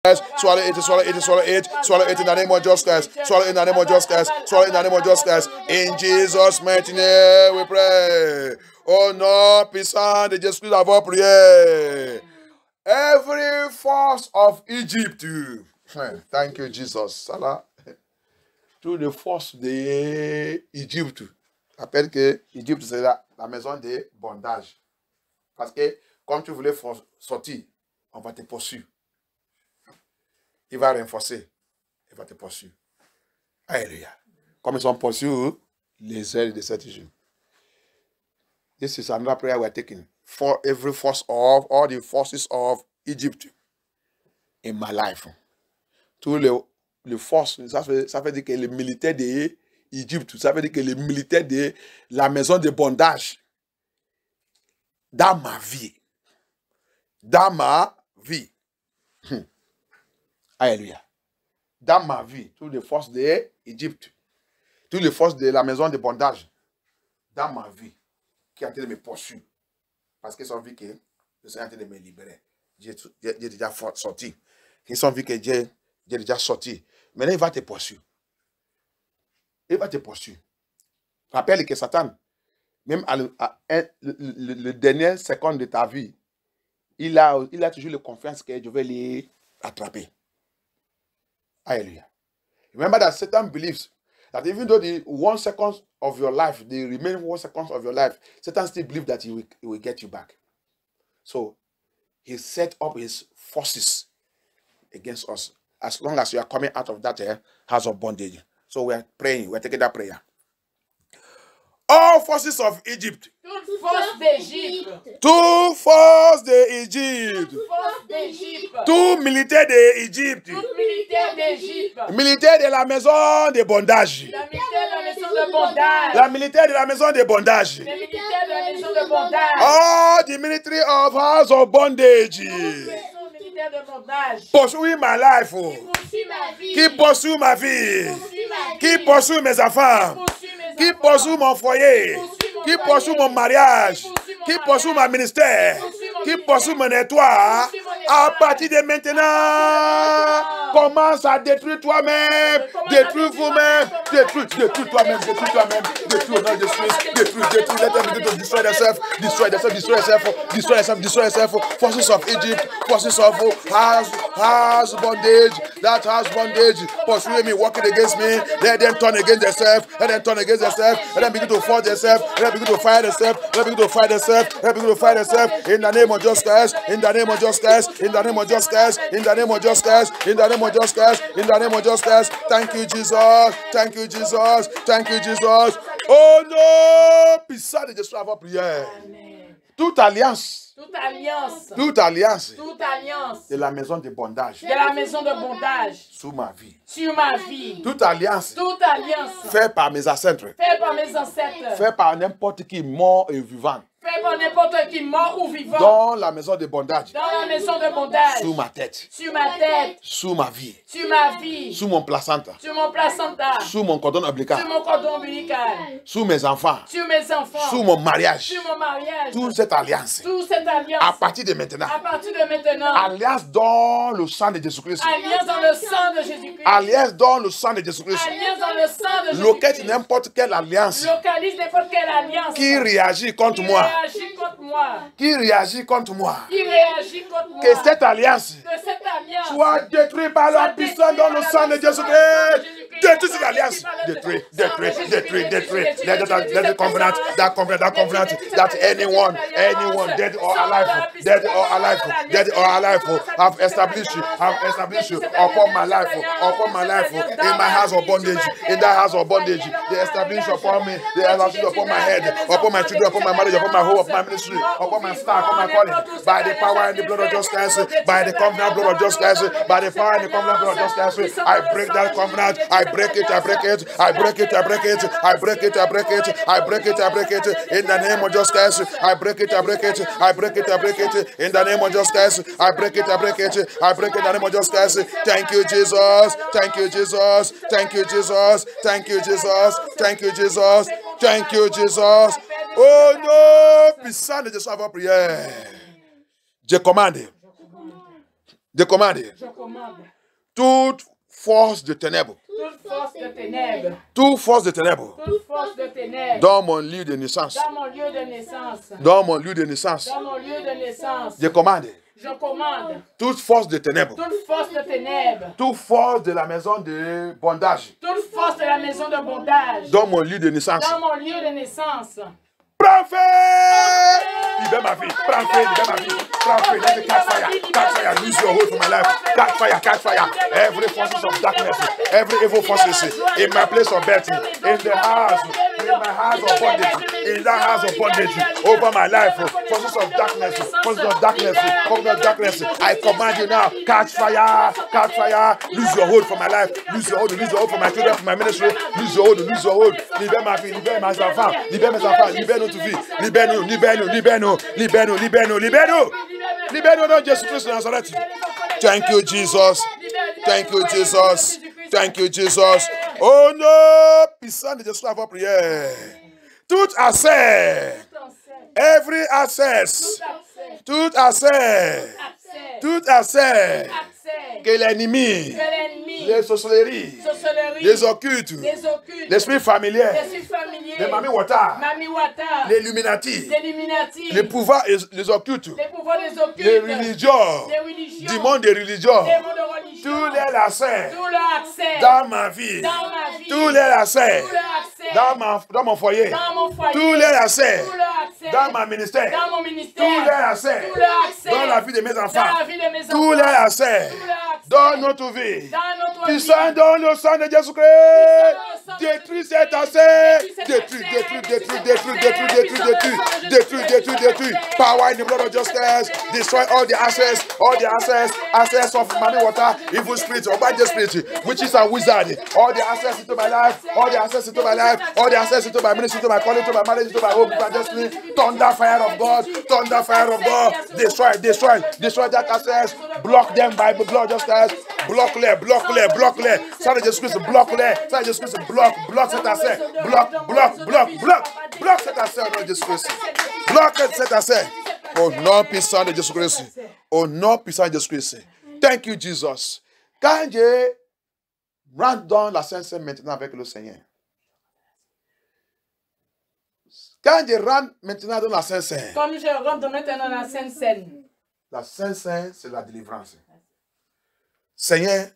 Swallow it, swallow it, swallow it, swallow it in the name of Jesus Christ. Swallow it in the name of Jesus Christ. Swallow it in the name of Jesus Christ. In Jesus' mighty name we pray. Oh non, puissant de Jésus Christ, avoir prié. Every force of Egypt. Thank you, Jesus. Salah. Toutes les forces d'Égypte. Rappelle que Égypte, c'est la maison de bondage. Parce que, comme tu voulais sortir, on va te poursuivre. Il va renforcer. Il va te poursuivre. Alléluia. Comme ils sont poursuivis, les ailes de cet Égypte. This is another prayer we are taking. For every force of, all the forces of Egypt in my life. Tous les forces, ça veut dire que les militaires d'Égypte, ça veut dire que les militaires de la maison de bondage, dans ma vie. Dans ma vie. Alléluia. Dans ma vie, toutes les forces d'Égypte, toutes les forces de la maison de bondage, dans ma vie, qui est en train de me poursuivre. Parce qu'ils ont vu que je suis en train de me libérer. J'ai déjà sorti. Ils ont vu que j'ai déjà sorti. Maintenant, il va te poursuivre. Il va te poursuivre. Rappelle que Satan, même le dernier seconde de ta vie, il a toujours la confiance que je vais les attraper. Hallelujah. Remember that Satan believes that even though the 1 second of your life, the remaining 1 second of your life, Satan still believes that he will get you back. So, he set up his forces against us as long as you are coming out of that house of bondage. So, we are praying. We are taking that prayer. All forces of Egypt. Toute force d'Égypte. Tout force d'Égypte. Toute force d'Égypte. Tout militaire d'Égypte. Tout militaire d'Égypte. Militaire de la maison de bondage. La militaire de la maison de bondage. La militaire de la maison de bondage. Les militaires de la maison de bondage. All the military of house of bondage. Militaire de bondage. Poursuis ma life. Poursuis ma vie. Qui poursuit ma vie. Poursuis ma vie. Qui poursuit mes enfants. Poursuis mes Qui enfants. poursuit mon foyer. Poursuis mon Qui foyer. poursuit mon mariage. Poursuis mon Qui mariage. poursuit mon ministère. Poursuis mon Qui ministère. poursuit mon étoile. Poursuis mon À étoile. partir de maintenant, commence à détruire toi-même. Détruis vous-même. Détruis toi-même. Détruis toi-même. Détruis au nom de Jésus. Détruis. Let them begin to destroy themselves. Destroy themselves. Destroy yourself. Destroy yourself. Destroy yourself. Forces of Egypt. Forces of house bondage. That house bondage. Pursuing me, working against me. Let them turn against themselves. Let them turn against themselves. Let them begin to fight themselves. Let them begin to fight themselves. Let them begin to fight themselves. Let them begin to fight themselves. In the name of Jesus Christ. In the name of Jesus Christ. In the name of Jesus Christ. In the name of Jesus Christ. In the name of Jesus Christ. In the name of Jesus Christ. Thank you, Jesus. Thank you, Jesus. Thank you, Jesus. Oh non! Puissant de Jésus, avant prière. Amen. Toute alliance. Toute alliance. Toute alliance. Toute alliance. De la maison de bondage. De la maison de bondage. Sous ma vie. Sur ma vie. Toute alliance. Toute alliance. Faite par mes ancêtres. Fait par mes ancêtres. Fait par n'importe qui mort et vivant. Fait par n'importe qui mort ou vivant. Dans la maison de bondage. Dans la maison de bondage. Sous ma tête. Sur ma tête. Sous ma vie. Sur ma vie. Sous mon placenta. Sur mon placenta. Sous mon cordon ombilical. Sur mon cordon ombilical. Sous mes enfants. Sur mes enfants. Sous mon mariage. Sur mon mariage. Toute cette alliance. Toute cette alliance. À partir de maintenant. À partir de maintenant. Alliance dans le sang de Jésus-Christ. Alliance dans le sang de Jésus-Christ. Alliance dans le sang de Jésus-Christ. Alliance dans le sang de Jésus-Christ. Locate n'importe quelle alliance Localise n'importe quelle alliance. qui réagit contre Qui moi. réagit contre moi. Qui réagit contre moi. Qui réagit contre moi. Que cette alliance Que cette alliance soit détruite par la puissance dans le sang de Jésus-Christ. Détruis cette alliance. Détruis. Let the covenant, that anyone, dead or alive, have established upon my life, in my house of bondage, in that house of bondage. They established upon me, they established upon my head, upon my children, upon my marriage, upon my home, upon my ministry, upon my star, upon my calling, by the power and the blood of Jesus Christ, by the covenant blood of Jesus Christ, by the power and the covenant blood of Jesus Christ. I break that covenant. I break it. In the name of Jesus Christ. I break it. In the name of Jesus Christ. I break it. In the name of Jesus Christ. Thank you, Jesus. Thank you, Jesus. Thank you, Jesus. Thank you, Jesus. Thank you, Jesus. Thank you, Jesus. Oh non, puissant de Jésus avant prière. Je commande Je commande Je commande toute force de ténèbres, toute force de ténèbres, toute force de ténèbres toute force de ténèbres dans mon lieu de naissance, dans mon lieu de naissance, dans mon lieu de naissance. dans mon lieu de naissance. Je commande Je commande toute force de ténèbres, toute force de ténèbres, toute force de la maison de bondage toute force de la maison de bondage, dans mon lieu de naissance. dans mon lieu de naissance. Prends feu! Libère ma vie. Prends feu, libère ma vie. Prends feu, let the catch fire. Catch fire, lose your hold for my life. Catch fire, catch fire. Every forces of darkness, every evil forces in my place of birth, in the house, in my house of bondage, in that house of bondage, over my life, forces of darkness, forces of darkness, forces of darkness. I command you now, catch fire, lose your hold for my life, lose your hold for my children, for my ministry, lose your hold, libère ma vie, libère mes enfants, libère notre vie, libère-nous, libère-nous dans Jésus-Christ de Nazareth. Thank you, Jesus. Thank you, Jesus. Thank you, Jesus. Oh non, puissant de Jésus, avoir prière. Tout accès, every access, tout accès, que l'ennemi, les sorcelleries, les occultes, l'esprit familier, les Mami Wata, les Illuminati, les pouvoirs, les occultes, les religions, du monde des religions, tous les accès dans ma vie, tous les accès dans mon foyer, tous les accès dans ma ministère, tous les accès dans la vie de mes enfants, tous les accès dans notre vie, puissant dans le sang de Jésus-Christ, détruis cet accès, détruis, power in the blood of justice, destroy all the access of Mami Wata, evil spirits, or bad spirits, witches and wizards, all the access into my life, all the access into my ministry, to my calling, to my marriage, to my home, to my destiny, thunder fire of God, destroy that access, block them by the blood of justice, bloque-les, ça de Jésus-Christ, bloque-les, ça de Jésus-Christ, bloque cet accès, bloque cet accès au nom de Jésus-Christ, bloque cet accès au nom puissant de Jésus-Christ, au nom puissant de Jésus-Christ. Thank you, Jesus. Quand je rentre dans la Sainte-Seine maintenant avec le Seigneur, quand je rentre maintenant dans la Sainte-Seine, Comme je rentre maintenant dans la Sainte-Seine, la Sainte-Seine, c'est la délivrance. Seigneur,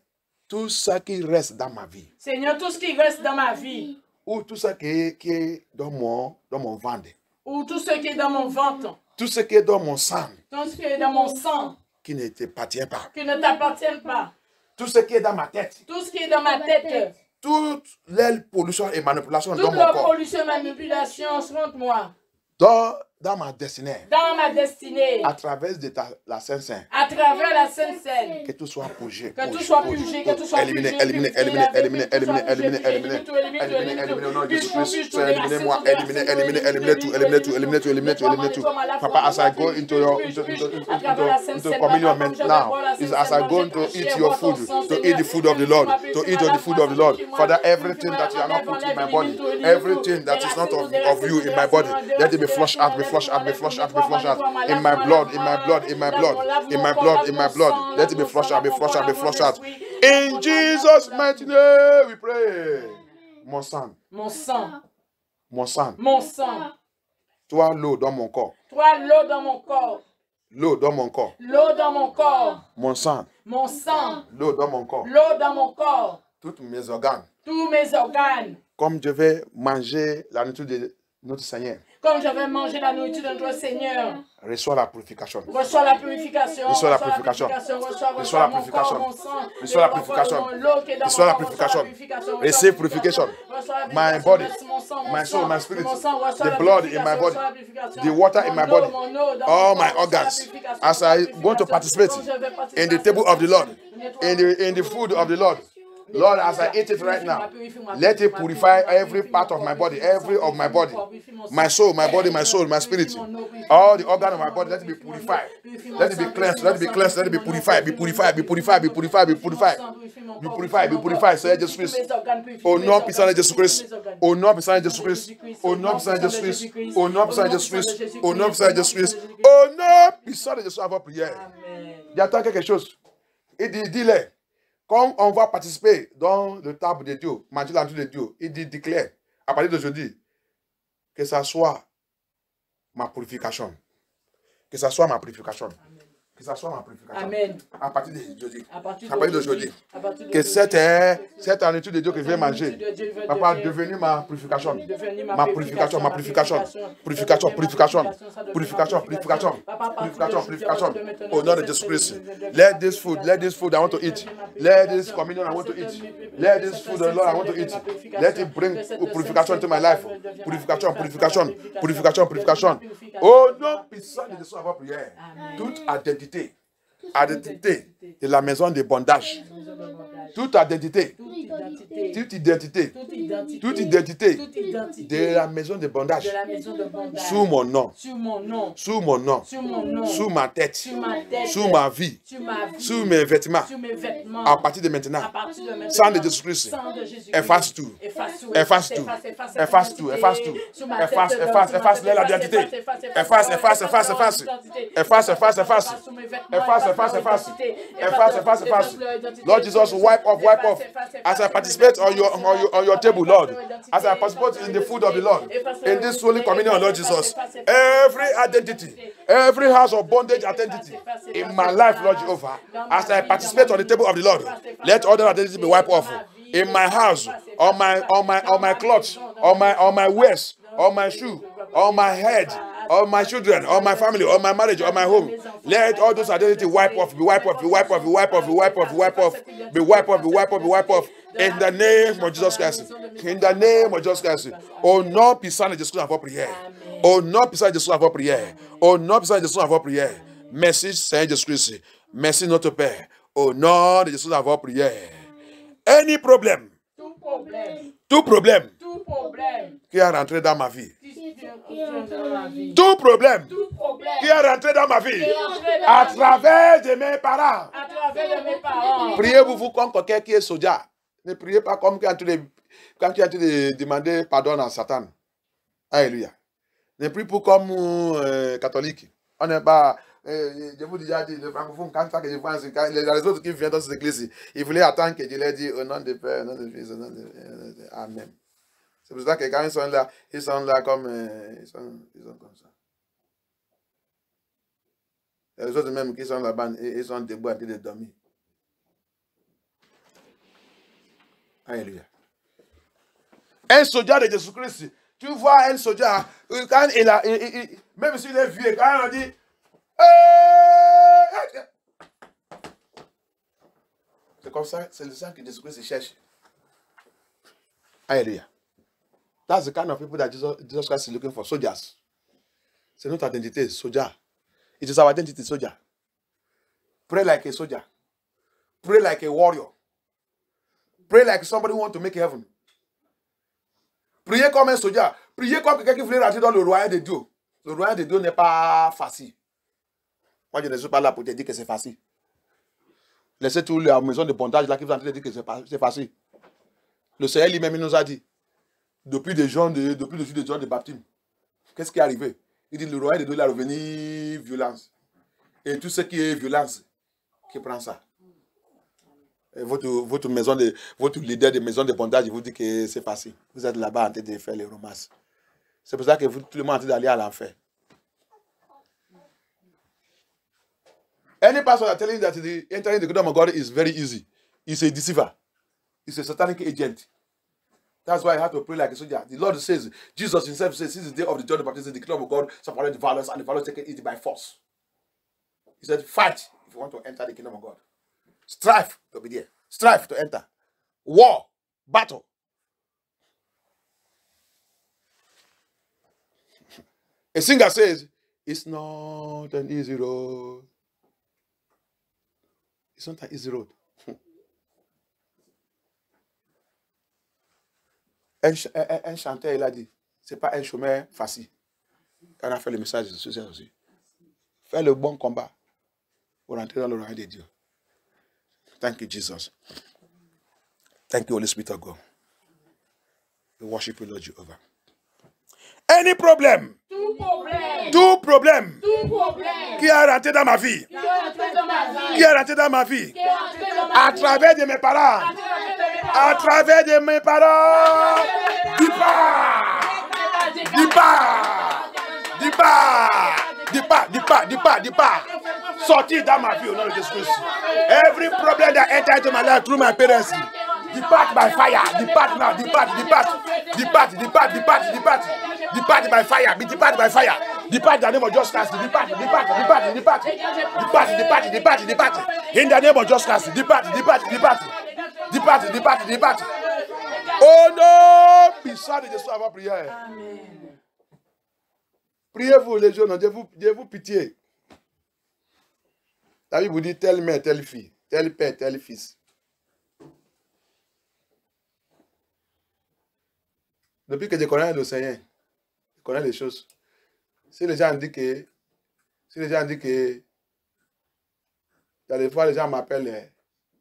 tout ce qui reste dans ma vie, Seigneur, tout ce qui reste dans ma vie, ou tout ce qui est dans mon ventre, ou tout ce qui est dans mon ventre, tout ce qui est dans mon sang, tout ce qui est dans mon sang, qui ne t'appartient pas, qui ne t'appartient pas, tout ce qui est dans ma tête, tout ce qui est dans ma tête, toute les pollution et manipulation dans toute mon la corps, pollution et manipulation contre moi, dans ma destinée, dans ma destinée, à travers la Sainte-Seine, à travers la Sainte-Seine, que tout soit purgé, que tout soit purgé, que tout soit éliminé, purgé, éliminé, au nom de Jésus-Christ, éliminez-moi, éliminez tout. Papa, as I go into communion now, as I go to eat your food, to eat the food of the Lord, Father, everything that you are not put in my body, everything that is not of you in my body, let it be flushed out, in my blood, let it be flushed out. In Jesus' mighty name we pray. Mon sang. Toi, l'eau dans mon corps. L'eau dans mon corps. Mon sang. L'eau dans mon corps. Tous mes organes. Comme je vais manger la nourriture de notre Seigneur. Comme je vais manger la nourriture de notre Seigneur. Reçois la purification. Reçois la purification. Reçois la purification. Receive purification. My body, my soul, my spirit, the blood in my body, the water in my body, all my organs. As I want to participate in the table of the Lord, in the food of the Lord. Lord, as I eat it right now, let it purify every part of my body, my soul, my body, my soul, my spirit, all the organs of my body, let it be purified, let it be cleansed, let it be purified, be purified, Seigneur Jésus-Christ, au nom puissant de Jésus-Christ, au nom puissant de Jésus-Christ, au nom puissant de Jésus-Christ, au nom puissant de Jésus-Christ, au nom puissant de Jésus-Christ, au nom puissant de Jésus, avant prière. J'attends quelque chose. Il dit, dis-les, comme on va participer dans le table de Dieu, manger l'entrée de Dieu, il dit, déclare, à partir d'aujourd'hui, que ça soit ma purification. Que ça soit ma purification. Que ça soit ma purification. Amen. À partir d'aujourd'hui. À partir À partir d'aujourd'hui. d'aujourd'hui. Que cette nourriture de Dieu que je vais manger va devenir ma purification. Ma purification, ma purification. Purification, purification. Purification, purification. Purification, purification. Au nom de Jésus-Christ. Let this food I want to eat. Let this communion I want to eat. Let this food, Lord, I want to eat. Let it bring purification into my life. Purification, purification. Purification, purification. Au nom puissant de Jésus, avant prière. Toute identité de la maison de bondage. Toute identité de la maison de bondage. Sous mon nom. Sous ma tête. Sous ma vie. Sous mes vêtements. À partir de maintenant. Sang de Jésus-Christ. Efface tout. Efface tout. Efface tout. Efface tout. Efface l'identité. Efface. Lord Jesus, wipe off. As I participate on your table, Lord. As I participate in the food of the Lord. In this holy communion, Lord Jesus. Every identity, every house of bondage identity in my life, Lord Jehovah. As I participate on the table of the Lord, let other identity be wiped off. In my house, on my clothes, on my waist, on my shoe, on my head, on my children, on my family, on my marriage, on my home. Let all those identity wipe off, be wiped off. In the name of Jesus Christ. In the name of Jesus Christ. Au nom puissant de Jésus avant prière. Au nom puissant de Jésus avant prière. Au nom puissant de Jésus avant prière. Merci Seigneur Jésus-Christ. Merci notre Père. Au nom de Jésus avant prière. Any problem. Tout problème qui est rentré dans ma vie. Tout problème qui est rentré dans ma vie à travers de mes parents. Priez vous comme quelqu'un qui est soldat. Ne priez pas comme quand tu es en train de demander pardon à Satan. Alléluia. Ne priez pas comme catholique. On n'est pas... je vous déjà dit, le francophone, quand ça que je pense, les autres qui viennent dans cette église, ils voulaient attendre que je leur dise au nom de Père, au nom de Fils, au nom de... Amen. C'est pour ça que quand ils sont là comme... ils sont comme ça. Et les autres même qui sont là-bas, ils sont debout en train de dormir. Alléluia. Un soldat de Jésus-Christ, tu vois un soldat, quand même s'il est vieux, quand on dit... C'est comme ça, c'est le sang que Jésus-Christ cherche. Alléluia. That's the kind of people that Jesus Christ is looking for. Soldiers. C'est notre identité, soldier. It is our identity, soldier. Pray like a soldier. Pray like a warrior. Pray like somebody who wants to make heaven. Priez comme un soldier. Priez comme quelqu'un qui voulait rentrer dans le royaume de Dieu. Le royaume de Dieu n'est pas facile. Moi, je ne suis pas là pour te dire que c'est facile. Laissez tous les maisons de bondage là qui vous en train de dire que c'est facile. Le Seigneur lui-même nous a dit, depuis le jour de baptême, qu'est-ce qui est arrivé? Il dit, le royaume de Dieu est revenu violence. Et tout ce qui est violence, qui prend ça? Et votre leader de maison de bondage, il vous dit que c'est facile. Vous êtes là-bas en train de faire les romances. C'est pour ça que tout le monde est en train d'aller à l'enfer. Any pastor that telling you that the entering the kingdom of God is very easy, is a deceiver. It's a satanic agent. That's why I have to pray like a soldier. The Lord says, Jesus himself says, since the day of the John the Baptist, the kingdom of God separated the violence, and the violence taken it by force. He said, fight if you want to enter the kingdom of God. Strive to be there. Strive to enter. War, battle. A singer says, it's not an easy road. It's not an easy road. Un chanteur, il a dit, c'est pas un chemin facile. On a fait le message de ce aussi. Fais le bon combat pour entrer dans le royaume de Dieu. Thank you, Jesus. Thank you, Holy Spirit of God. We worship you, Lord Jehovah. Any problem. Tout problème. Tout problème. Tout problème. Qui est rentré dans ma vie. Qui est rentré dans ma vie. Qui est rentré dans ma vie. Qui est rentré dans ma À vie. travers de mes parents. À travers de mes parents. Départ. Départ. Départ. Départ. Sortir dans ma vie au nom de Jésus. Every problem that entered into my life through my parents. Depart by fire. Depart now. Depart by fire. Depart by fire. Depart in the name of Jesus Christ. Depart. In the name of Jesus Christ. Depart. Oh non! Puissant de Jésus avant prière. Amen. Priez-vous les jeunes, Dieu-vous pitié. La Bible vous dit telle mère, telle fille, tel père, tel fils. Depuis que je connais le Seigneur, je connais les choses. Si les gens disent que, il y a des fois les gens m'appellent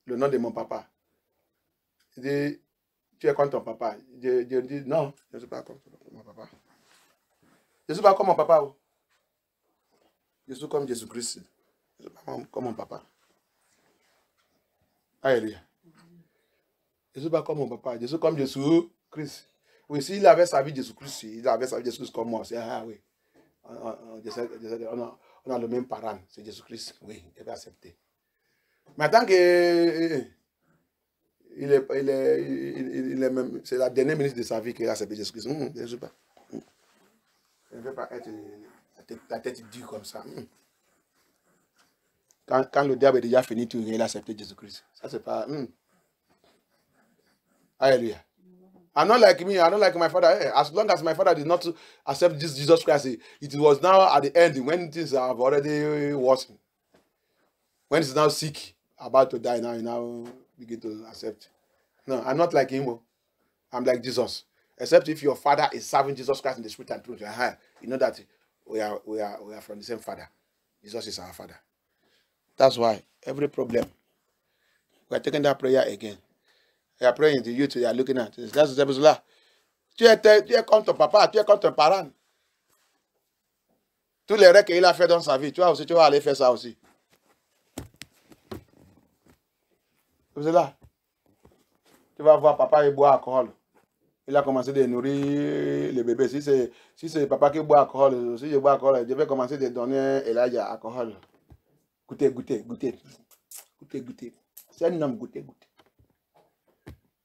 le nom de mon papa. Je dis, tu es comme ton papa. Je dis, non, je ne suis pas comme mon papa. Je ne suis pas comme mon papa. Je suis comme Jésus-Christ. Je ne suis pas comme mon papa. Alléluia. Je ne suis pas comme mon papa. Je suis comme Jésus-Christ. Oui, s'il avait sa vie Jésus-Christ, il avait sa vie Jésus-Christ comme moi. C'est oui. On a le même parent, c'est Jésus-Christ. Oui, il va accepter. Mais tant que c'est la dernière minute de sa vie qu'il a accepté Jésus-Christ. Je ne sais pas. Je ne veux pas être la tête dure comme ça. Quand le diable est déjà fini, il a accepté Jésus-Christ. Ça, c'est pas. Alléluia. I'm not like me. I don't like my father. As long as my father did not accept this Jesus Christ, it was now at the end when things have already worsened. When he's now sick, about to die now, he now begin to accept. No, I'm not like him. I'm like Jesus. Except if your father is serving Jesus Christ in the spirit and truth, you know that we are from the same father. Jesus is our father. That's why every problem, we are taking that prayer again. You are praying to you, you are looking at it. That's là. Tu es comme ton papa, tu es comme ton parent. Tous les rêves qu'il a fait dans sa vie, tu vas aller faire ça aussi. C'est là. Tu vas voir papa, il boit alcool. Il a commencé de nourrir le bébé. Si c'est papa qui boit alcool, si je bois alcool, je vais commencer de donner Elijah alcool. Goûtez. C'est un homme, goûtez.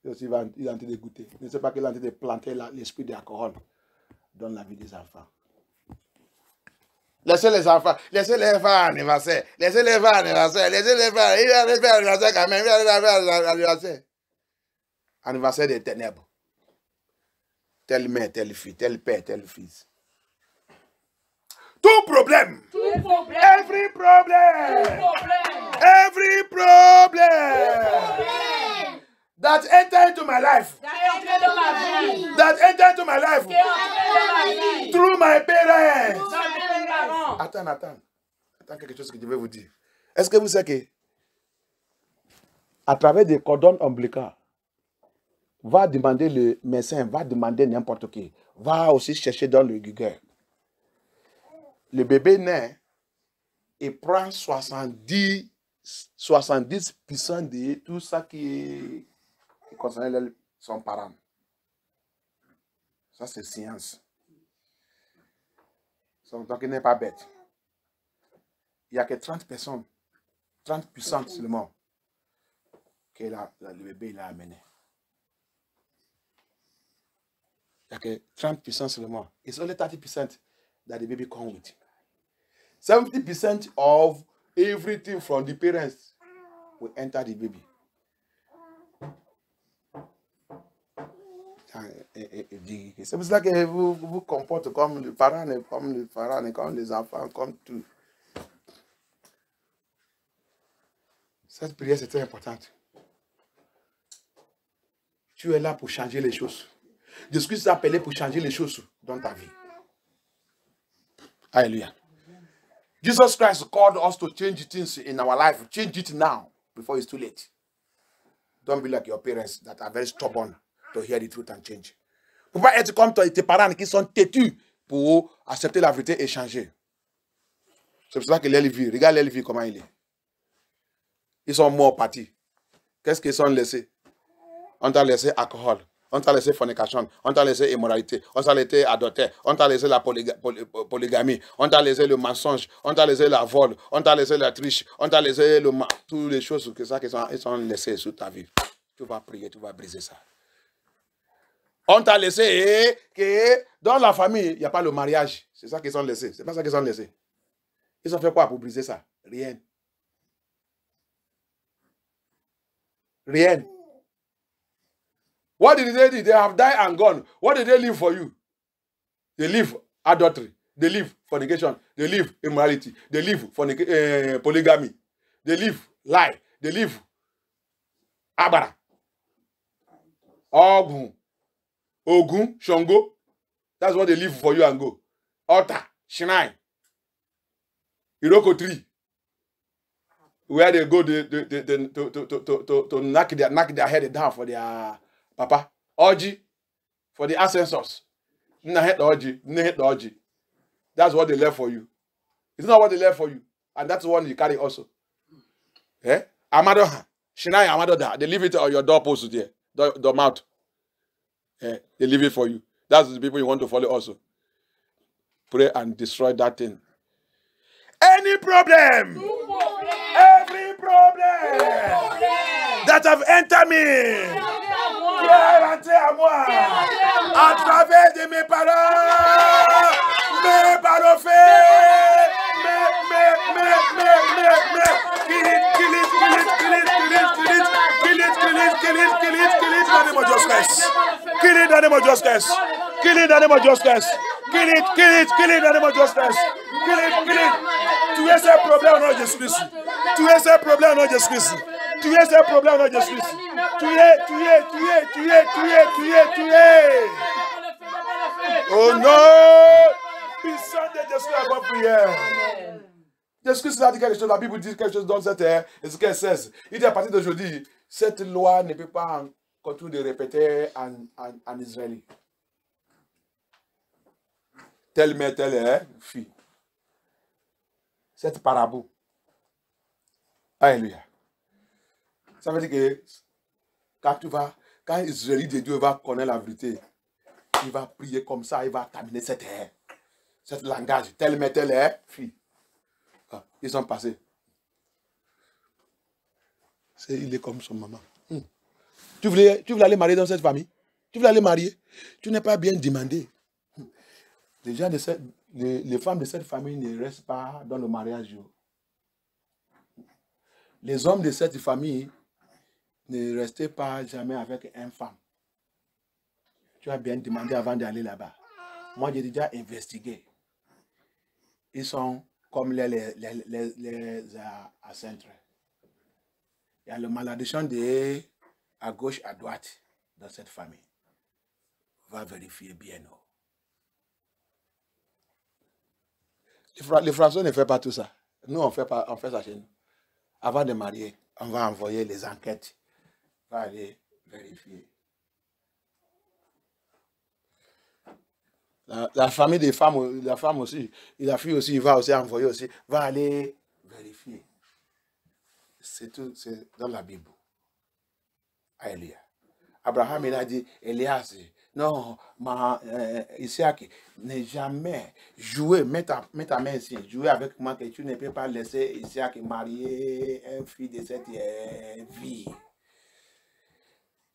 Il est en train de goûter. Je ne sais pas qu'il est en train de planter l'esprit de l'alcool dans la vie des enfants. Laissez les enfants anniversaire. Il va faire anniversaire quand même. Il va faire anniversaire. Anniversaire des ténèbres. Telle mère, telle fille, tel père, tel fils. Tout problème. Every problem. Every problem. That enter into my life. That enter into my life. Through my parents. Attends quelque chose que je vais vous dire. Est-ce que vous savez que à travers des cordons ombilicaux, va demander le médecin, va demander n'importe qui, va aussi chercher dans le Google. Le bébé naît et prend 70% de tout ça qui concerne son parent. Ça, c'est science. Donc, il n'est pas bête. Il n'y a que 30 personnes, 30% seulement, que le bébé l'a amené. Il n'y a que 30% seulement. It's only 30% that the baby comes with. 70% of everything from the parents will enter the baby. C'est pour ça que vous vous comportez comme les parents, comme les enfants, comme tout. Cette prière, c'est très importante. Tu es là pour changer les choses. Jésus-Christ est appelé pour changer les choses dans ta vie. Alléluia. Jesus Christ called us to change things in our life. Change it now before it's too late. Don't be like your parents that are very stubborn to hear the truth and change. Faut pas être comme tes parents qui sont têtus pour accepter la vérité et changer. C'est pour ça que leur vie, regarde leur vie comment il est. Ils sont morts partis. Qu'est-ce qu'ils sont laissés? On t'a laissé alcool, on t'a laissé fornication, on t'a laissé immoralité, on t'a laissé adultère, on t'a laissé la polygamie, on t'a laissé le mensonge, on t'a laissé la vol, on t'a laissé la triche, on t'a laissé toutes les choses que ça ils sont laissées sur ta vie. Tu vas prier, tu vas briser ça. On t'a laissé que dans la famille, il n'y a pas le mariage. C'est ça qu'ils sont laissés. C'est pas ça qu'ils sont laissés. Ils ont fait quoi pour briser ça? Rien. Rien. What did they do? They have died and gone. What did they live for you? They live adultery. They live fornication. They live immorality. They live polygamy. They live lie. They live abara. Ogun. Ogun. Shango. That's what they live for you and go. Altar. Shrine. Iroko tree. Where they go to knock their head down for their papa. Orgy for the ancestors. That's what they left for you. It's not what they left for you. And that's the one you carry also. Eh? Amado, Shinai Amado, they leave it on your doorpost there. The mouth. Eh? They leave it for you. That's the people you want to follow also. Pray and destroy that thing. Any problem, every problem that have entered me, rentré à moi, à travers de mes paroles, mes paroles faits, kill it, in the name of justice. Kill it in the name of justice. Kill it in the name of justice. Kill it in the name of justice. Kill it. Tu es ce problème au nom de Jésus-Christ. Tu es ce problème au nom de Jésus-Christ. Tu es ce problème au nom de Jésus-Christ. Tu es. Oh non! Puissant de Jésus à votre prière. Jésus-Christ a dit quelque chose, la Bible dit quelque chose dans cette ère, et ce qu'elle cesse. Il dit à partir d'aujourd'hui, cette loi ne peut pas continuer de répéter en Israël. Telle mère, telle fille. Cette parabole. Alléluia. Ça veut dire que quand Israël de Dieu va connaître la vérité, il va prier comme ça, il va terminer cette ère. Cette langage, telle mère, telle fille. Ah, ils sont passés. Il est comme son maman. Tu voulais aller marier dans cette famille? Tu voulais aller marier? Tu n'es pas bien demandé. Les gens les femmes de cette famille ne restent pas dans le mariage. Les hommes de cette famille ne restaient pas jamais avec une femme. Tu as bien demandé avant d'aller là-bas. Moi, j'ai déjà investigué. Ils sont comme les centres. Il y a le malédiction à gauche, à droite dans cette famille. Va vérifier bien. Les Français ne font pas tout ça. Nous, on fait ça chez nous. Avant de marier, on va envoyer les enquêtes. On va aller vérifier. La famille des femmes, la femme aussi, la fille aussi, il va aussi envoyer aussi, va aller vérifier. C'est tout, c'est dans la Bible. Alléluia. Abraham, il a dit, Elias, non, Isaac, ne jamais jouer, mets ta main ici, jouer avec moi que tu ne peux pas laisser Isaac marier une fille de cette vie.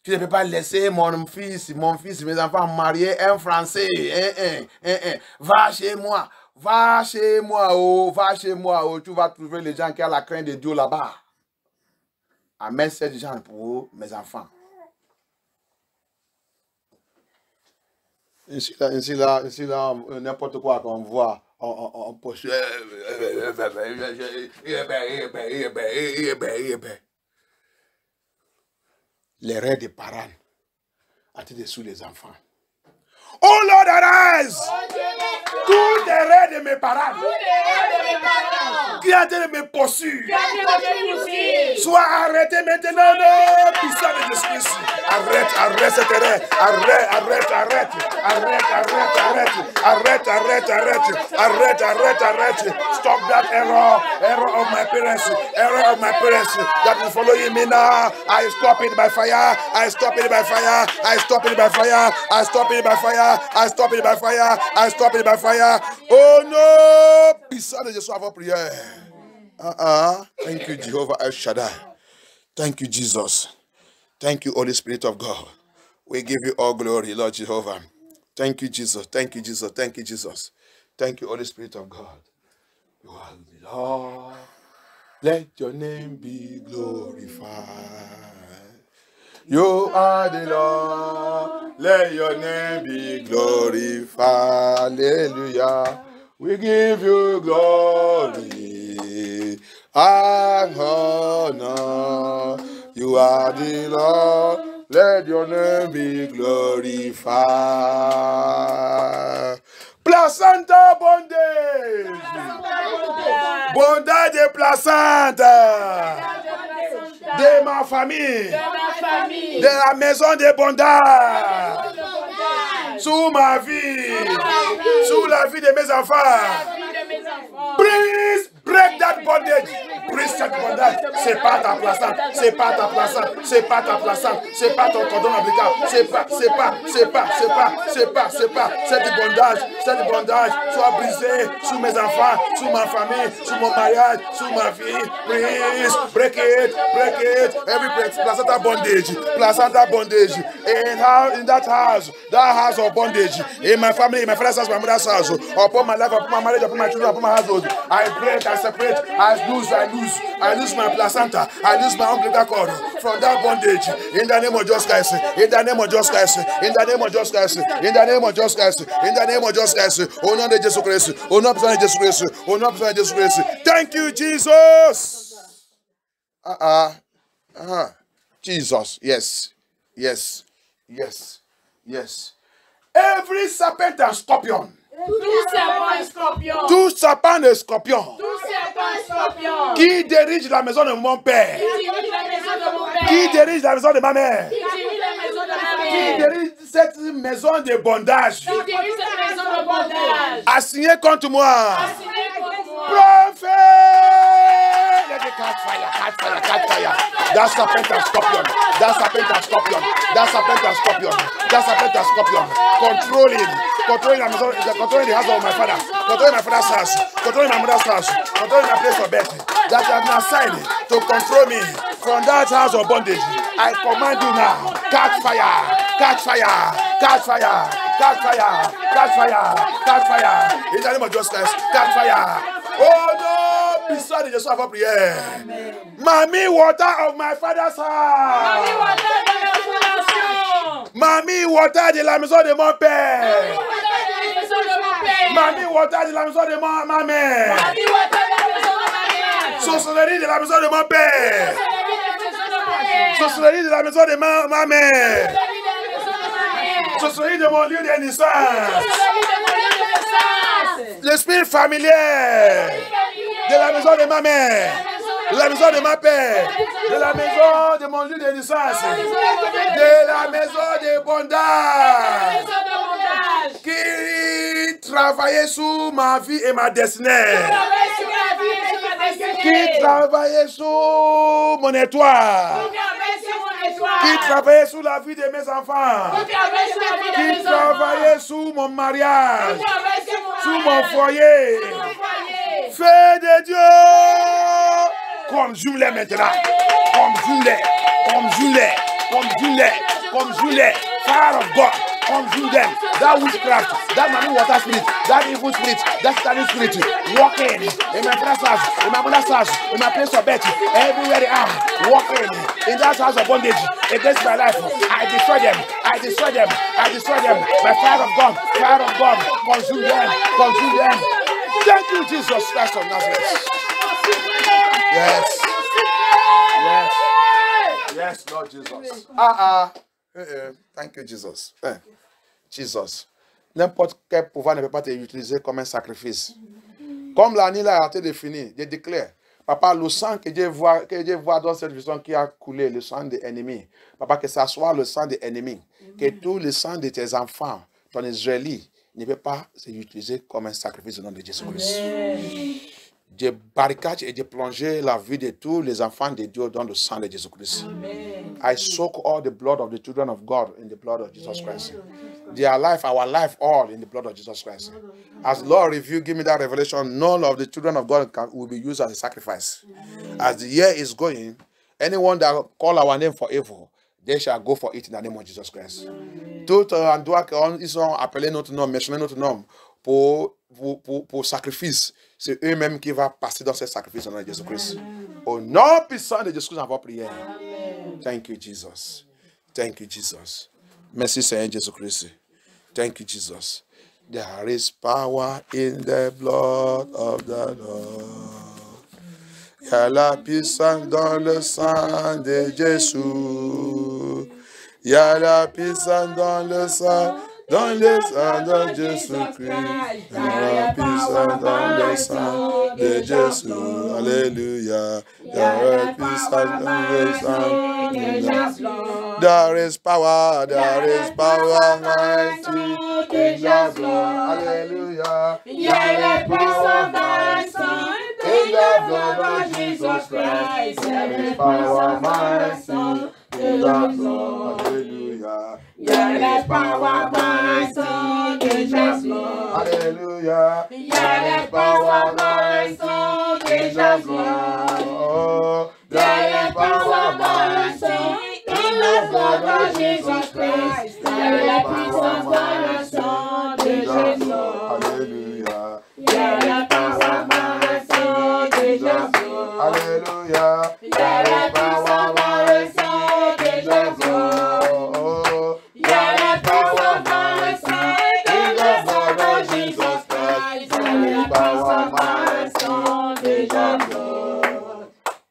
Tu ne peux pas laisser mon fils, mes enfants marier un Français. Va chez moi, tu vas trouver les gens qui ont la crainte de Dieu là-bas. Amène ces gens pour mes enfants. Ici là, n'importe quoi qu'on voit, on poche. Les rêves des parents en train de sous les enfants. Oh Lord, arise! Tous les rêves de mes parents qui ont été me poursuivre soient arrêtés maintenant. Puissant de Jésus-Christ. Arrête. arrête cette erreur. Arrête, arrête, arrête. Arrête, arrête, arrête. Arrête, arrête, arrête. Arrête, arrête, arrête. Stop that error. Error of my parents. Error of my parents. That is following me now. I stop it by fire. I stop it by fire. I stop it by fire. I stop it by fire. I stop it by fire. I stop it by fire. Oh no! Puissant de Jésus avant prière. Thank you, Jehovah El Shaddai. Thank you, Jesus. Thank you, Holy Spirit of God. We give you all glory, Lord Jehovah. Thank you, Jesus. Thank you, Jesus. Thank you, Jesus. Thank you, Holy Spirit of God. You are the Lord. Let your name be glorified. You are the Lord. Let your name be glorified. Hallelujah. We give you glory and honor. You are the Lord. Let your name be glorified. Placenta bondage. Bondage de placenta. De ma famille. De la maison de bondage. Sous ma vie. Sous la vie de mes enfants. Please break that bondage. Break that bondage. C'est pas ta placenta. C'est pas ta placenta. C'est pas ta placenta. C'est pas ton cordon ombilical. C'est pas. Cette bondage soit brisée sur mes enfants, sur ma famille, sur mon mariage, sur ma vie. Please break it. Every placenta bondage. Placenta bondage. In that house of bondage. In my family, in my father's house, my mother's house. Upon my life, upon my marriage, upon my children, upon my household. I break, I separate, I lose my placenta, I lose my umbilical cord from that bondage. In the name of Jesus Christ, in the name of Jesus Christ, in the name of Jesus Christ, in the name of Jesus Christ, in the name of Jesus Christ. Au nom de Jésus Christ, au nom de Jésus Christ, au nom de Jésus Christ. Thank you, Jesus. Jesus, yes. Every serpent and scorpion. Tout serpent et scorpion. Qui dirige la maison de mon père. Qui dirige la maison de ma mère. Qui dirige cette maison de bondage. A signé contre moi. Prophète. Let me catch fire. That serpent and scorpion. Controlling the maison, controlling the house of my father, controlling my father's house, controlling my mother's house, controlling my place of birth. That you have been assigned to control me from that house of bondage. I command you now, catch fire. In the name of Jesus Christ, catch fire. Oh no, beside the Jesus of prayer. Mommy, water of my father's house. Mamie, water de la maison de mon père. Mamie, water de la maison de ma mère. Sorcellerie de la maison de mon père. Sorcellerie de la maison de ma mère. Sorcellerie de mon lieu de naissance. L'esprit familier de la maison de ma mère. De la maison de ma père, de la maison de mon lieu de naissance, de la maison de bondage, qui travaillait sur ma vie et ma destinée, qui travaillait sur mon étoile, qui travaillait sur la vie de mes enfants, qui travaillait sur mon mariage, sur mon foyer. Feu de Dieu! Conjure-les maintenant. Conjure-les. Fire of God. Conjure them. That witchcraft, that money water spirit, that evil spirit, that standing spirit, walking in my father's house, in my mother's house, in my place of birth, everywhere they are, walking in that house of bondage against my life. I destroy them. By fire of God. Consume them. Thank you, Jesus Christ of Nazareth. Yes, Lord Jesus. Thank you, Jesus. Jesus. N'importe quel pouvoir ne peut pas être utilisé comme un sacrifice. Comme l'année a été définie, je déclare, Papa, le sang que Dieu voit dans cette vision qui a coulé, le sang des ennemis. Papa, que ça soit le sang des ennemis. Que tout le sang de tes enfants, ton Israélite, ne peut pas s'utiliser comme un sacrifice au nom de Jésus-Christ. Je barricade et je plonge la vie de tous les enfants de Dieu dans le sang de Jésus-Christ. I soak all the blood of the children of God in the blood of Jesus Christ. Their life, our life, all in the blood of Jesus Christ. As Lord, if you give me that revelation, none of the children of God will be used as a sacrifice. As the year is going, anyone that call our name for evil, they shall go for it in the name of Jesus Christ. Tout endroit qu'ils sont appelés notre nom, mentionné notre nom pour sacrifice, c'est eux-mêmes qui vont passer dans ce sacrifice au nom de Jésus-Christ. Au nom puissant de Jésus-Christ, en votre prière. Thank you, Jesus. Thank you, Jesus. Merci, Seigneur Jésus-Christ. Thank you, Jesus. There is power in the blood of the Lord. Il y a la puissance dans le sang de Jésus. Il y a la puissance dans le sang de Jésus-Christ. Il y a la puissance dans le sang de Jésus. Alléluia. Il y a la puissance dans le sang de Jésus. There is power mighty in the blood. Alléluia. Il y a la puissance dans le sang in the blood of Jesus Christ. There is power mighty in the blood. Hallelujah. There is power mighty in the blood. Hallelujah. There is power mighty in the blood. There is power mighty in the blood of Jesus Christ. There is power mighty in the blood. Hallelujah. There is power mighty in the blood. Hallelujah. There is power mighty in the blood. There is power mighty in the blood of Jesus Christ. There is power mighty in the blood.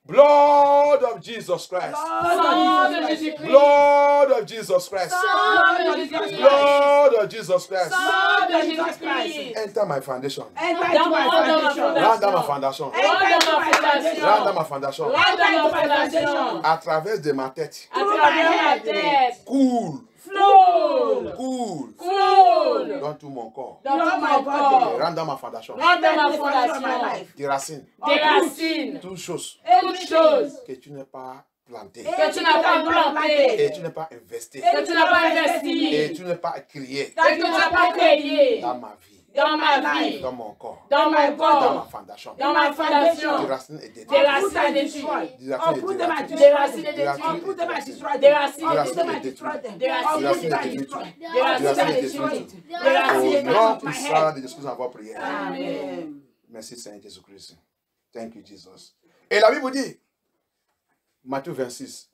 Blood of Jesus Christ. Blood of Jesus Christ. Blood of Jesus Christ. Blood of Jesus Christ. Blood of Jesus Christ. Blood of Jesus Christ. Enter my foundation. Enter into my foundation. Run down my foundation. Enter into my foundation. Run down my foundation. Enter into my foundation. À travers de ma tête. À travers ma tête. Coule. Flow. Coule. Flow. Dans tout mon corps. Dans tout mon corps. Run down ma foundation. Run down ma fondation. Des racines. Des racines. Toutes choses Toutes choses que tu n'as pas plantées. que tu n'as pas plantées. Et tu n'as pas investi. Que tu n'as pas Et investi. tu n'as pas créé Que tu n'as pas créé. dans ma vie. Dans ma vie. Dans mon corps. Dans mon Dans corps. ma foundation. Dans ma fondation. Des racines et des Des racines détruites. Des racines et des racines. Des racines détruites. Des racines Des détruites. racines détruites. Des racines Des racines détruites. détruites. Des racines détruites. Des Au racines nom détruites. puissant de Jésus, en votre prière. Amen. Merci Seigneur Jésus-Christ. Thank you, Jesus. Et la Bible dit, Matthieu 26,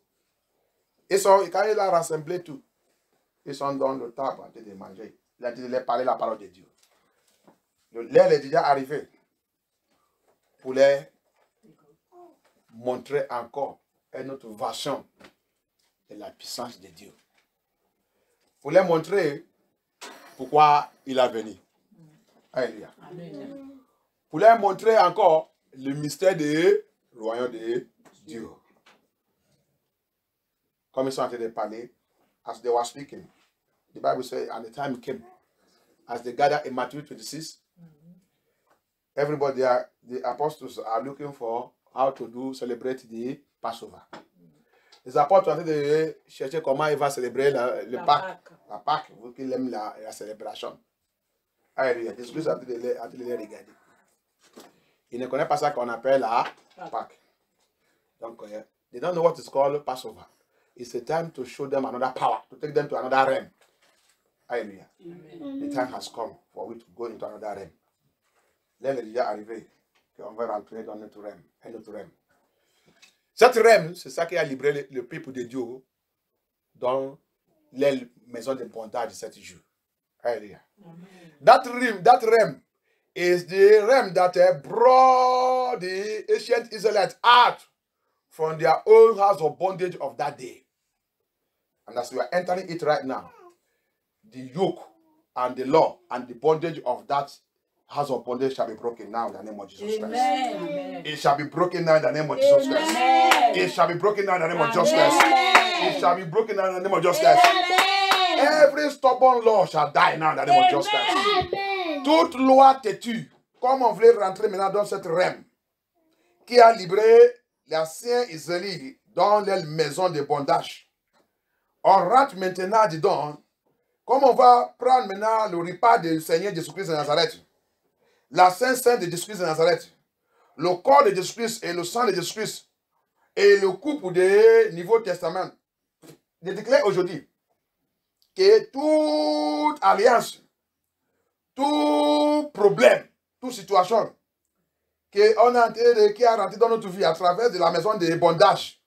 quand il a rassemblé tout, ils sont dans le table en train de manger. Il a dit de leur parler la parole de Dieu. L'heure est déjà arrivée pour leur montrer encore une autre version de la puissance de Dieu. Pour leur montrer pourquoi il a venu. Alléluia. Pour leur montrer encore le mystère du royaume de Dieu. Comme ils sont en train de parler, as they were speaking, the Bible says, and the time came, as they gathered in Matthew 26, everybody, the apostles are looking for how to celebrate the Passover. Les apôtres sont en train de chercher comment ils vont célébrer le Pâques. La Pâques, vous qui aiment la célébration. Alléluia. Jésus-Christ a dit de les regarder. Ils ne connaissent pas ça qu'on appelle la Pâques. Donc, they don't know what is called Passover. It's a time to show them another power, to take them to another realm. Hallelujah. The time has come for we to go into another realm. L'heure est déjà arrivée qu'on va rentrer dans notre realm, un autre realm. Cette realm, c'est ça qui a libéré le peuple de Dieu dans les maisons de bondage de 7 jours. Hallelujah. That realm is the realm that brought the ancient Israelites out from their own house of bondage of that day. And as we are entering it right now, the yoke and the law and the bondage of that house of bondage shall be broken now in the name of Jesus Christ. Amen. It shall be broken now in the name of Jesus Christ. Amen. It shall be broken now in the name of Jesus Christ. Amen. It shall be broken now in the name of Jesus Christ. Every stubborn law shall die now in the name of Jesus Christ. Toute loi têtue, comme on voulait rentrer maintenant dans cette realm, qui a libéré les anciens Israélites dans les maisons de bondage. On rentre maintenant dedans, comme on va prendre maintenant le repas du Seigneur Jésus-Christ de Nazareth, la Sainte de Jésus-Christ de Nazareth, le corps de Jésus-Christ et le sang de Jésus-Christ, et le couple du Nouveau Testament. Je déclare aujourd'hui que toute alliance, tout problème, toute situation qui a rentré dans notre vie à travers de la maison de bondage,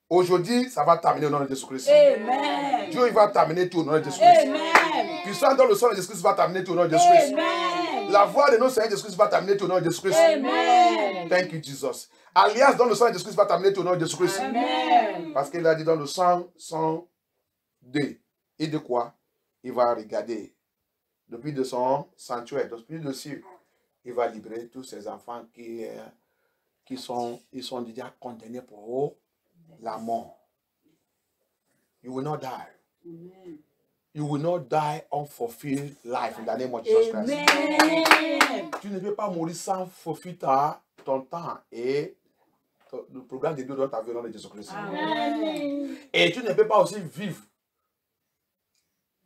aujourd'hui, ça va terminer au nom de Jésus-Christ. Amen. Dieu il va terminer tout au nom de Jésus-Christ. Amen. Puissant dans le sang de Jésus-Christ va terminer tout au nom de Jésus-Christ. Amen. La voix de notre Seigneur Jésus-Christ va terminer tout au nom de Jésus-Christ. Amen. Thank you, Jesus. Alliance dans le sang de Jésus-Christ va terminer tout au nom de Jésus-Christ. Amen. Parce qu'il a dit dans le sang 102. Et de quoi? Il va regarder. Depuis de son sanctuaire, depuis le ciel, il va libérer tous ces enfants qui sont déjà condamnés pour la mort. You will not die. Amen. You will not die unfulfilled life in the name of Jesus Christ. Amen. Tu ne peux pas mourir sans fulfill ton temps et le programme de Dieu dans ta vie au nom de Jésus-Christ. Amen. Et tu ne peux pas aussi vivre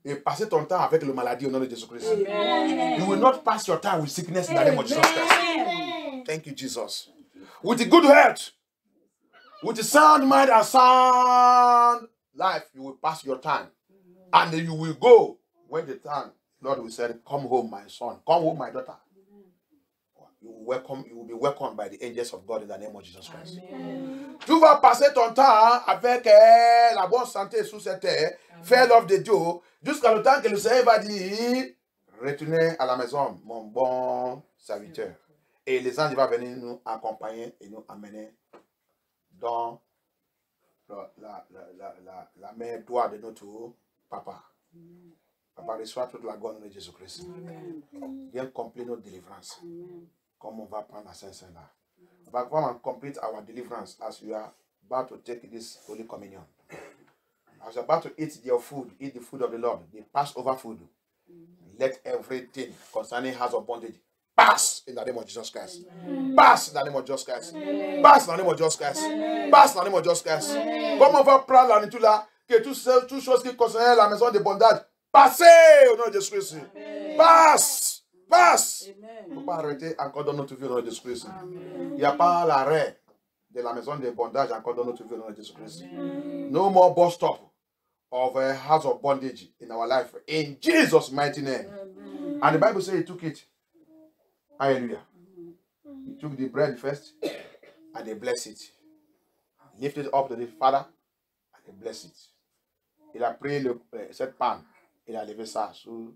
et passer ton temps avec la maladie au nom de Jésus-Christ. Amen. You will not pass your time with sickness in the name of Jesus Christ. Amen. Thank you, Jesus. With a good health, with a sound mind and sound life, you will pass your time. And you will go when the time, Lord will say, come home, my son. Come home, my daughter. You will be welcomed by the angels of God in the name of Jesus Christ. Amen. Tu vas passer ton temps avec la bonne santé sous cette terre, faire l'œuvre de Dieu, jusqu'à le temps que le Seigneur va dire, retournez à la maison, mon bon serviteur. Et les anges vont venir nous accompagner et nous amener dans la main droite de notre papa. Papa, reçoit toute la gloire de Jésus-Christ. Viens accomplir notre délivrance. Comme on va prendre la Saint-Saint là. On va come and complete our deliverance as we are about to take this Holy Communion. As we are about to eat your food, eat the food of the Lord, the Passover food. Let everything concerning house of bondage pass in the name of Jesus Christ. Pass in the name of Jesus Christ. Pass in the name of Jesus Christ. Pass in the name of Jesus Christ. Comme on va prendre la nourriture là, que toutes choses qui concernent la maison de bondage, passez au nom de Jésus-Christ. Passe. Passe. Il ne faut pas arrêter encore dans notre vie au nom de Jésus-Christ. Il n'y a pas l'arrêt de la maison de bondage encore dans notre vie au nom de Jésus-Christ. No more bus stop of a house of bondage in our life. In Jesus' mighty name. And the Bible says he took it. Hallelujah. He took the bread first and they blessed it. Lifted it up to the Father and they blessed it. Il a pris cette panne. Il a levé ça sous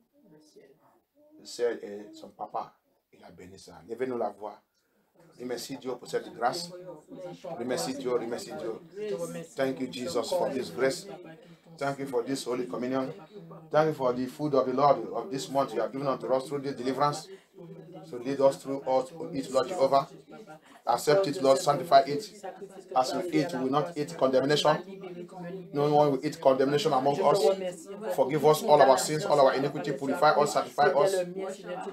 le ciel et son papa. Il a béni ça. Levez-nous la voix. Remercie Dieu pour cette grâce. Remercie Dieu, remercie Dieu. Thank you, Jesus, for this grace. Thank you for this Holy Communion. Thank you for the food of the Lord of this month you have given unto us through this deliverance. So lead us through us to eat, Lord Jehovah. Accept it, Lord, sanctify it. As we eat, we will not eat condemnation. No one will eat condemnation among us. Forgive us all our sins, all our iniquity, purify us, sanctify us.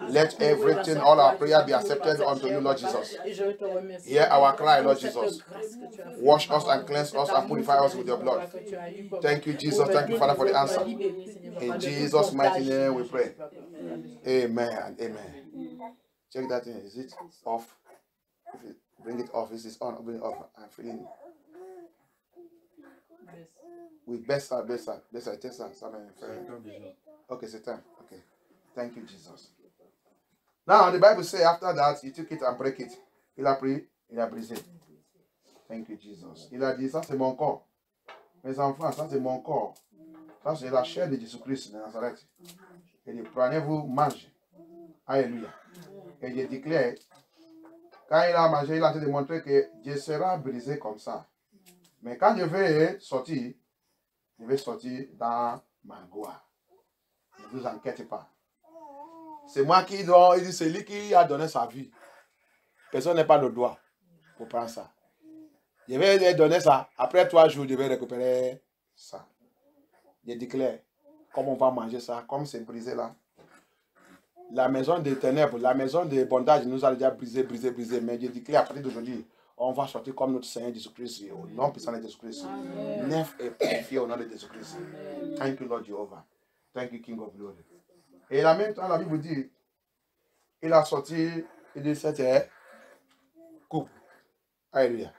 Let everything, all our prayer be accepted unto you, Lord Jesus. Hear our cry, Lord Jesus. Wash us and cleanse us and purify us with your blood. Thank you, Jesus. Thank you, Father, for the answer. In Jesus' mighty name we pray. Amen and amen. Check that in. Is it off? If you bring it off, is it on? Bring it off. I'm feeling. With best side. Test that. Okay, c'est time. Okay. Thank you, Jesus. Now, the Bible says after that, he took it and break it. Il a pris, il a brisé. Thank you, Jesus. Il a dit, ça c'est mon corps. Mes enfants, ça c'est mon corps. Ça c'est la chair de Jésus-Christ de Nazareth. Il dit, prenez-vous, mangez. Alléluia. Et je déclare, quand il a mangé, il a démontré que Dieu sera brisé comme ça. Mais quand je vais sortir dans ma gloire. Ne vous inquiétez pas. C'est moi qui donne. Il dit, c'est lui qui a donné sa vie. Personne n'a pas le droit pour prendre ça. Je vais donner ça. Après 3 jours, je vais récupérer ça. Je déclare, comme on va manger ça, comme c'est brisé là. La maison des ténèbres, la maison des bondages nous a déjà brisé. Mais je déclare à partir d'aujourd'hui, on va sortir comme notre Seigneur Jésus-Christ, au nom puissant de Jésus-Christ. Neuf et purifié au nom de Jésus-Christ. Thank you, Lord Jehovah. Thank you, King of Glory. Et en même temps, la Bible dit, il a sorti, il dit, c'était coupe. Alléluia.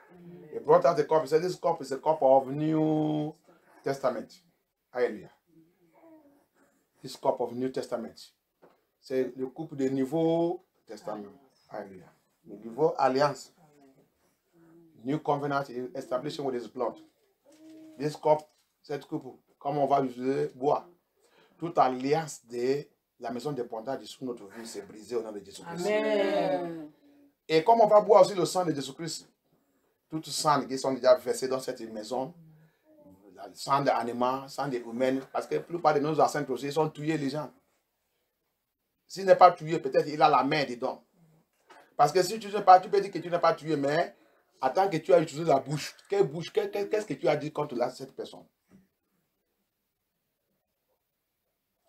He brought out the cup. He said, this cup is a cup of New Testament. Alléluia. This cup of New Testament. C'est le coupe de Nouveau Testament. Alléluia. Le Nouveau Alliance. New Covenant establishing with his blood. This cup, cette coupe, comme on va utiliser, boire. Toute alliance de la maison de bondage sous notre vie s'est brisée au nom de Jésus-Christ. Amen. Et comme on va boire aussi le sang de Jésus-Christ, tout sang qui sont déjà versés dans cette maison, le sang d'animaux, sang d'humains, parce que la plupart de nos ancêtres aussi, ils sont tués les gens. S'il n'est pas tué, peut-être il a la main dedans. Parce que si tu n'es pas, tu peux dire que tu n'es pas tué, mais attends que tu as utilisé la bouche. Quelle bouche, qu'est-ce que tu as dit contre cette personne?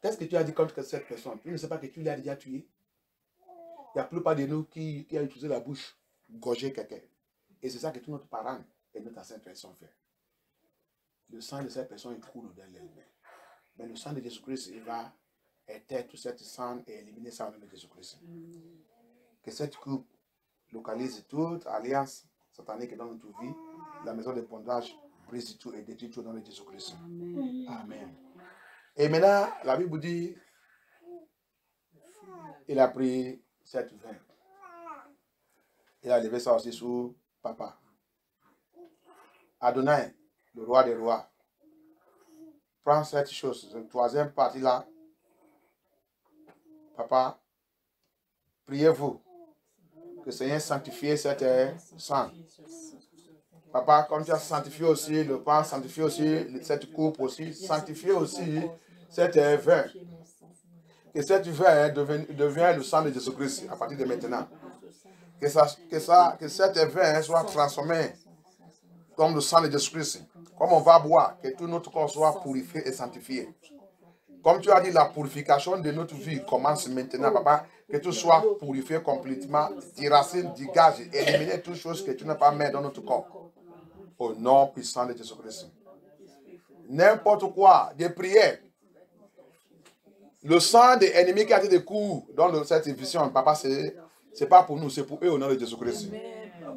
Qu'est-ce que tu as dit contre cette personne? Tu ne sais pas que tu l'as déjà tué? Il y a la plupart de nous qui a utilisé la bouche, gorger quelqu'un. Et c'est ça que tous nos parents et notre ancêtre ont fait. Le sang de cette personne, il coule dans les mains. Mais le sang de Jésus-Christ, il va éteindre tout cet sang et éliminer ça au nom de Jésus-Christ. Que cette coupe localise toute alliance satanique dans notre vie. La maison de bondage brise tout et détruit tout au nom de Jésus-Christ. Amen. Amen. Et maintenant, la Bible dit, il a pris cette vin. Il a levé ça aussi sous papa. Adonai, le roi des rois, prends cette chose, cette troisième partie là. Papa, priez-vous que le Seigneur sanctifie cette sang. Papa, comme tu as sanctifié aussi le pain, sanctifié aussi cette coupe aussi, sanctifié aussi cette vin. Que cette vin devienne le sang de Jésus-Christ à partir de maintenant. Que cette vin soit transformé comme le sang de Jésus-Christ. Comme on va boire, que tout notre corps soit purifié et sanctifié. Comme tu as dit, la purification de notre vie commence maintenant, papa. Que tout soit purifié complètement, terrassé, dégage, éliminer toutes choses que tu n'as pas mis dans notre corps. Au nom puissant de Jésus-Christ. N'importe quoi, des prières. Le sang des ennemis qui a été des coups dans cette vision, papa, c'est pas pour nous, c'est pour eux au nom de Jésus-Christ.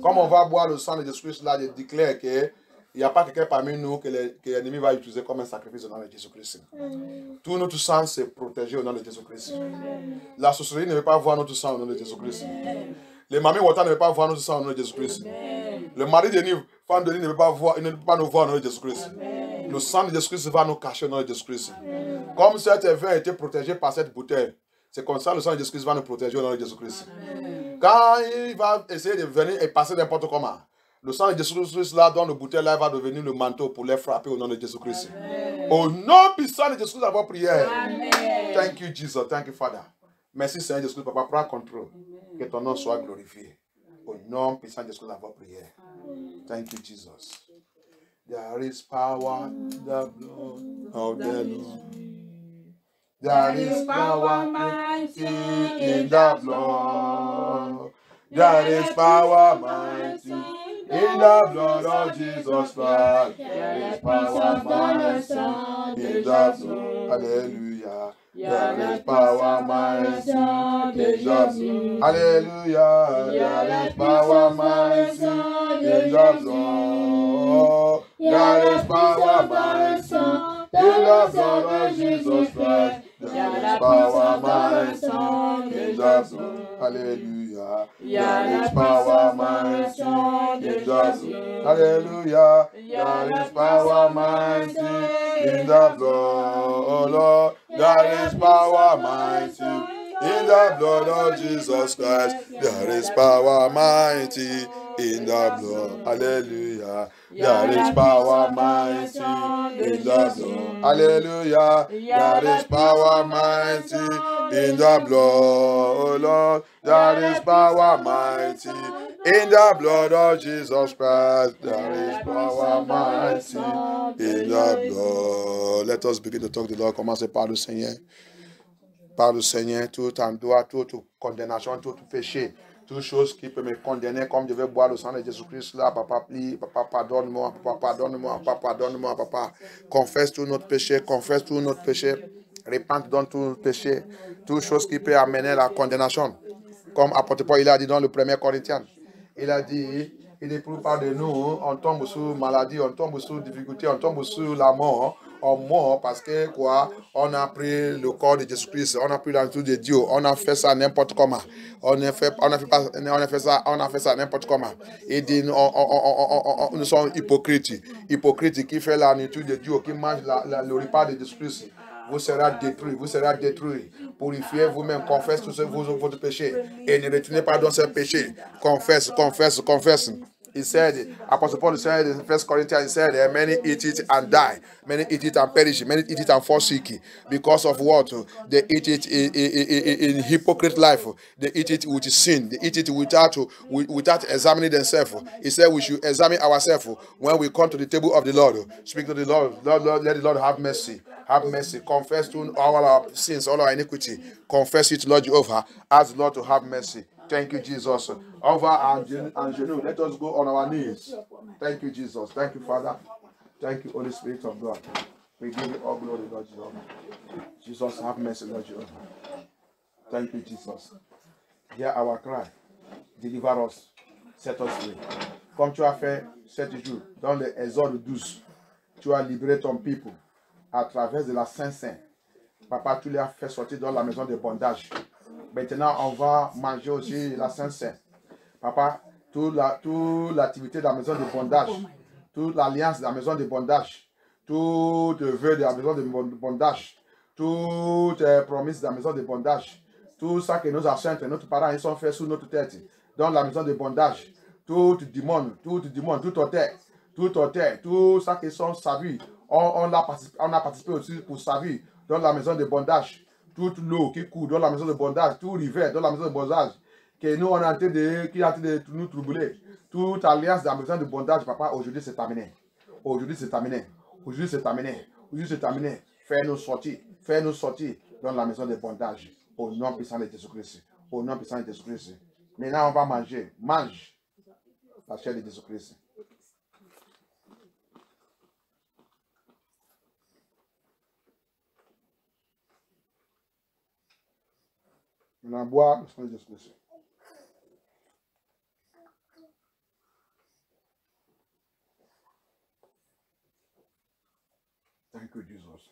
Comme on va boire le sang de Jésus-Christ, là, je déclare qu'il n'y a pas quelqu'un parmi nous que l'ennemi va utiliser comme un sacrifice au nom de Jésus-Christ. Tout notre sang s'est protégé au nom de Jésus-Christ. La sorcellerie ne veut pas voir notre sang au nom de Jésus-Christ. Les mamies Wata ne veulent pas voir notre sang au nom de Jésus-Christ. Le mari de Nive, femme de Nive, ne veut pas nous voir au nom de Jésus-Christ. Le sang de Jésus-Christ va nous cacher au nom de Jésus-Christ. Comme cet vin a été protégé par cette bouteille, c'est comme ça le sang de Jésus-Christ va nous protéger au nom de Jésus-Christ. Quand il va essayer de venir et passer n'importe comment, le sang de Jésus-Christ là, dans le bouteille là, va devenir le manteau pour les frapper au nom de Jésus-Christ. Au nom puissant de Jésus-Christ, avoir prière. Thank you, Jesus. Thank you, Father. Merci, Seigneur Jésus-Christ. Papa, prends contrôle. Que ton nom soit glorifié. Au nom puissant de Jésus-Christ, avoir prière. Thank you, Jesus. There is power in the blood of the Lord. There is power mighty in the blood. There is power mighty in the blood of Jesus Christ. There is power mighty in the blood. Hallelujah. There is power mighty in the blood. Hallelujah. There is power mighty in the blood. There is power mighty in the blood of Jesus Christ. There is power mighty in the blood. Hallelujah. There is power mighty in the blood. Hallelujah. There is power mighty in the blood. Oh Lord, there is power mighty in the blood of Jesus Christ. There is power mighty in the blood. Hallelujah. There is power mighty in the blood. Hallelujah. There is power mighty in the blood. Oh Lord, there is power mighty in the blood of Jesus Christ. There is power mighty in the blood. Let us begin to talk to the Lord. Commencez par le Seigneur. Par le Seigneur, tout endroit, toute condamnation, tout péché, toute chose qui peut me condamner, comme je vais boire le sang de Jésus-Christ là, papa, plie, papa, pardonne-moi, papa, pardonne-moi, papa, pardonne-moi, papa. Confesse tout notre péché, confesse tout notre péché, répente dans tout notre péché, toute chose qui peut amener la condamnation. Comme apôtre Paul, il a dit dans le 1er Corinthiens, il a dit, il n'éprouve pas de nous, on tombe sous maladie, on tombe sous difficulté, on tombe sous la mort. On mort parce que quoi, on a pris le corps de Jésus-Christ, on a pris l'entour de Dieu, on a fait ça n'importe comment, on a fait ça n'importe comment. Et dit nous sommes hypocrites qui fait la nourriture de Dieu, qui mange le repas de Jésus-Christ. Vous serez détruits. Purifiez vous-même, confesse tous vos péchés et ne retournez pas dans ces péchés. Confesse. He said, Apostle Paul said in 1 Corinthians, he said, many eat it and die. Many eat it and perish. Many eat it and fall sick. Because of what? They eat it in hypocrite life. They eat it with sin. They eat it without examining themselves. He said we should examine ourselves when we come to the table of the Lord. Speak to the Lord. Lord, let the Lord have mercy. Have mercy. Confess to all our sins, all our iniquity. Confess it, Lord Jehovah. Ask the Lord to have mercy. Thank you, Jesus. Over and genoux. Let us go on our knees. Thank you, Jesus. Thank you, Father. Thank you, Holy Spirit of God. We give you all glory, Lord Jehovah. Jesus, have mercy, Lord Jehovah. Thank you, Jesus. Hear our cry. Deliver us. Set us free. Comme tu as fait 7 jours dans l'Exode 12, tu as libéré ton people à travers de la Saint-Saint. Papa, tu l'as fait sortir dans la maison de bondage. Maintenant, on va manger aussi la Saint-Saint. Papa, toute l'activité de la maison de bondage, toute l'alliance de la maison de bondage, tout le vœu de la maison de bondage, toutes les promesses de la maison de bondage, tout ça que nos ancêtres, nos parents, ils sont faits sous notre tête, dans la maison de bondage, tout démon, tout autel, tout ça qui sont servis, on a participé aussi pour servir dans la maison de bondage. Toute l'eau qui coule dans la maison de bondage, tout rivière dans la maison de bondage, que nous on est en train de nous troubler. Toute alliance de la maison de bondage, papa, aujourd'hui c'est terminé. Aujourd'hui c'est terminé. Fais-nous sortir dans la maison de bondage. Au nom puissant de Jésus-Christ. Maintenant on va manger. Mange la chair de Jésus-Christ. On en boit le sang de Jésus-Christ. Thank you, Jesus.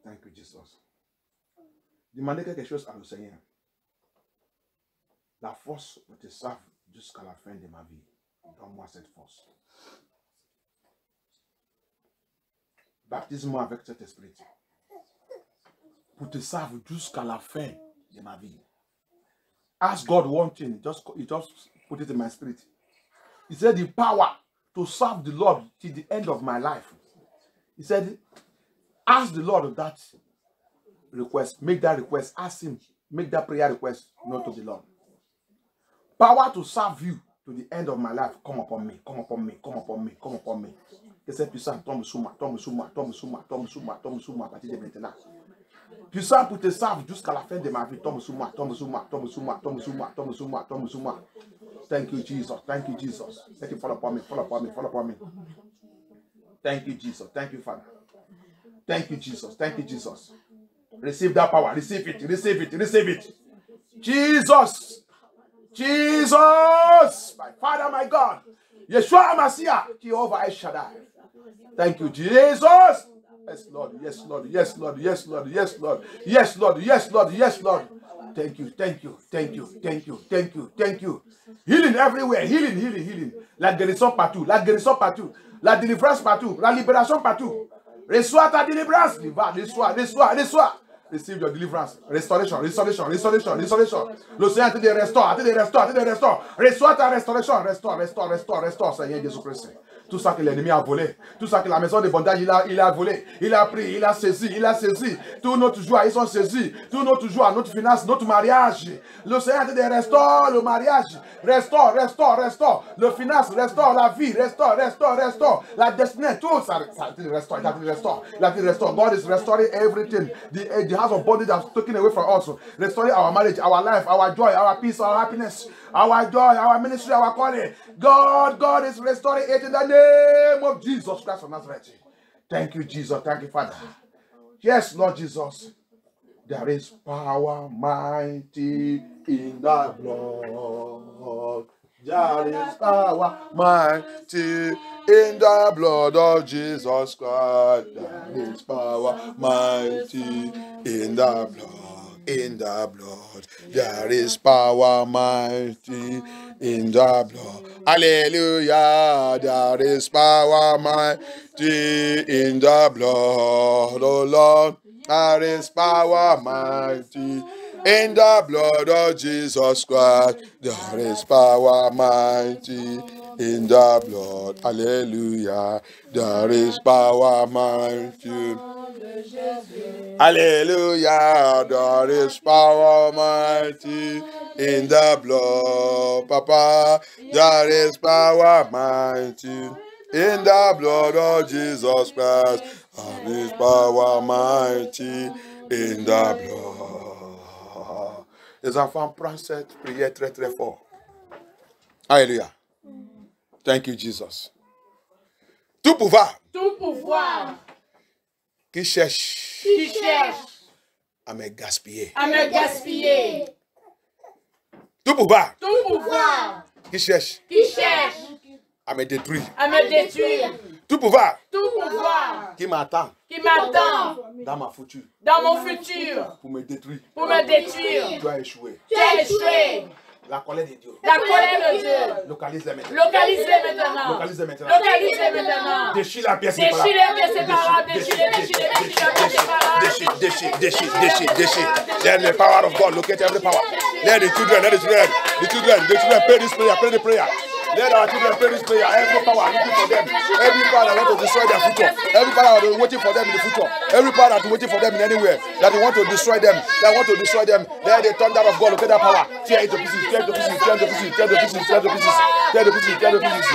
Thank you, Jesus. Demandez quelque chose à le Seigneur. La force pour te servir jusqu'à la fin de ma vie. Donne-moi cette force. Baptise-moi avec cet esprit. Pour te servir jusqu'à la fin de ma vie. Ask God one thing. Just put it in my spirit. He said the power to serve the Lord till the end of my life. He said, ask the Lord that request. Make that request. Ask him. Make that prayer request. Not to the Lord. Power to serve you to the end of my life. Come upon me. Come upon me. Come upon me. Come upon me. Que c'est puissant. Tombe sous moi. Tombe sous moi. Tombe sous moi. Tombe sous moi. Tombe sous moi à partir de maintenant. Puissant pour te servir jusqu'à la fin de ma vie. Tombe sous moi. Tombe sous moi. Tombe sous moi. Tombe sous moi. Tombe sous moi. Tombe sous moi. Thank you, Jesus. Thank you, Jesus. Let you fall upon me. Fall upon me. Fall upon me. Thank you, Jesus. Thank you, Father. Thank you, Jesus. Thank you, Jesus. Receive that power. Receive it. Receive it. Receive it. Jesus. Jesus. My Father, my God. Yeshua Messiah. Jehovah El Shaddai. Thank you, Jesus. Yes, Lord. Yes, Lord. Yes, Lord. Yes, Lord. Yes, Lord. Yes, Lord. Yes, Lord. Yes, Lord. Thank you. Thank you. Thank you. Thank you. Thank you. Thank you. Healing everywhere. Healing, healing, healing. La guérison partout. La guérison partout. La délivrance partout. La libération partout. Reçois ta délivrance. Reçois. Receive your deliverance. Restoration, restoration, restoration, restoration. Le Seigneur te restaure, te restaure, te restaure. Reçois ta restauration. Restaure, restaure, restaure, restaure, Seigneur Jésus-Christ. Tout ça que l'ennemi a volé, tout ça que la maison de bondage il a volé, il a pris, il a saisi, il a saisi. Tous notre joie, ils sont saisis. Tous notre joie, notre finance, notre mariage. Le Seigneur te restaure le mariage. Restaure, restaure, restaure. Le finance, restaure la vie, restaure, restaure, restaure. La destinée, tout ça te restaure, ça te restaure. La te restaure. God is restoring everything. The house of bondage that's taken away from us. Restoring our marriage, our life, our joy, our peace, our happiness, our joy, our ministry, our calling. God is restoring it in the name of Jesus Christ of Nazareth. Thank you, Jesus. Thank you, Father. Yes, Lord Jesus. There is power mighty in the blood. There is power mighty in the blood of Jesus Christ. There is power mighty in the blood. In the blood. There is power mighty in the blood. Hallelujah. There is power mighty in the blood. Oh Lord. There is power mighty in the blood of Jesus Christ. There is power mighty in the blood. Hallelujah. There is power mighty. Hallelujah. There is power mighty in the blood. Papa, there is power mighty in the blood of Jesus Christ. There is power mighty in the blood. Les enfants, prends cette prière très très fort. Alléluia. Thank you, Jesus. Tout pouvoir qui cherche à me gaspiller. Tout pouvoir qui cherche à me détruire. Tout pouvoir qui m'attend dans ma future, mon futur, pour me détruire, tu as échoué. La colère de Dieu. Localise-les maintenant. Déchire la pièce séparable. Déchire. Let the power of God locate every power. Let the children pray this prayer, pray the prayer. Let our children pray this prayer. Every power looking for them. Every power that want to destroy their future. Every power that is waiting for them in the future. Every power that is waiting for them in anywhere. That they want to destroy them. Let the thunder of God locate that power. Tear it to pieces. Tear it to pieces. Tear it to pieces. Tear it to pieces. Tear it to pieces. Tear it to pieces. Tear it to pieces.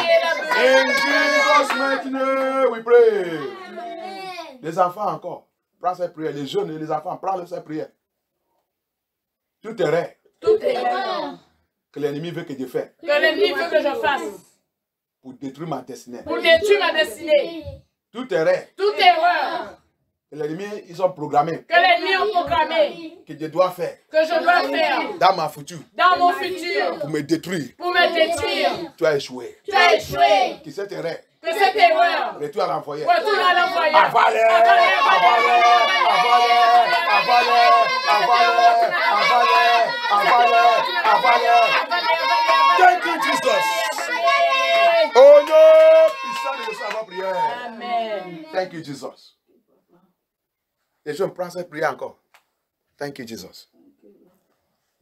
In Jesus' mighty name we pray. Les enfants encore. Prends cette prière. Les jeunes et les enfants. Prends cette prière. Tout est vrai. Que l'ennemi veut que je fasse. Pour détruire ma destinée. Tout erreur. Que l'ennemi, ils ont programmé. Que je dois faire. Dans ma future. Pour me détruire. Tu as échoué. Que cette erreur. Retourne à l'envoyer. Avalez. Thank you, Jesus. Oh no, puissant de savoir prière. Amen. Thank you, Jesus. Et je me prends cette prière encore. Thank you, Jesus.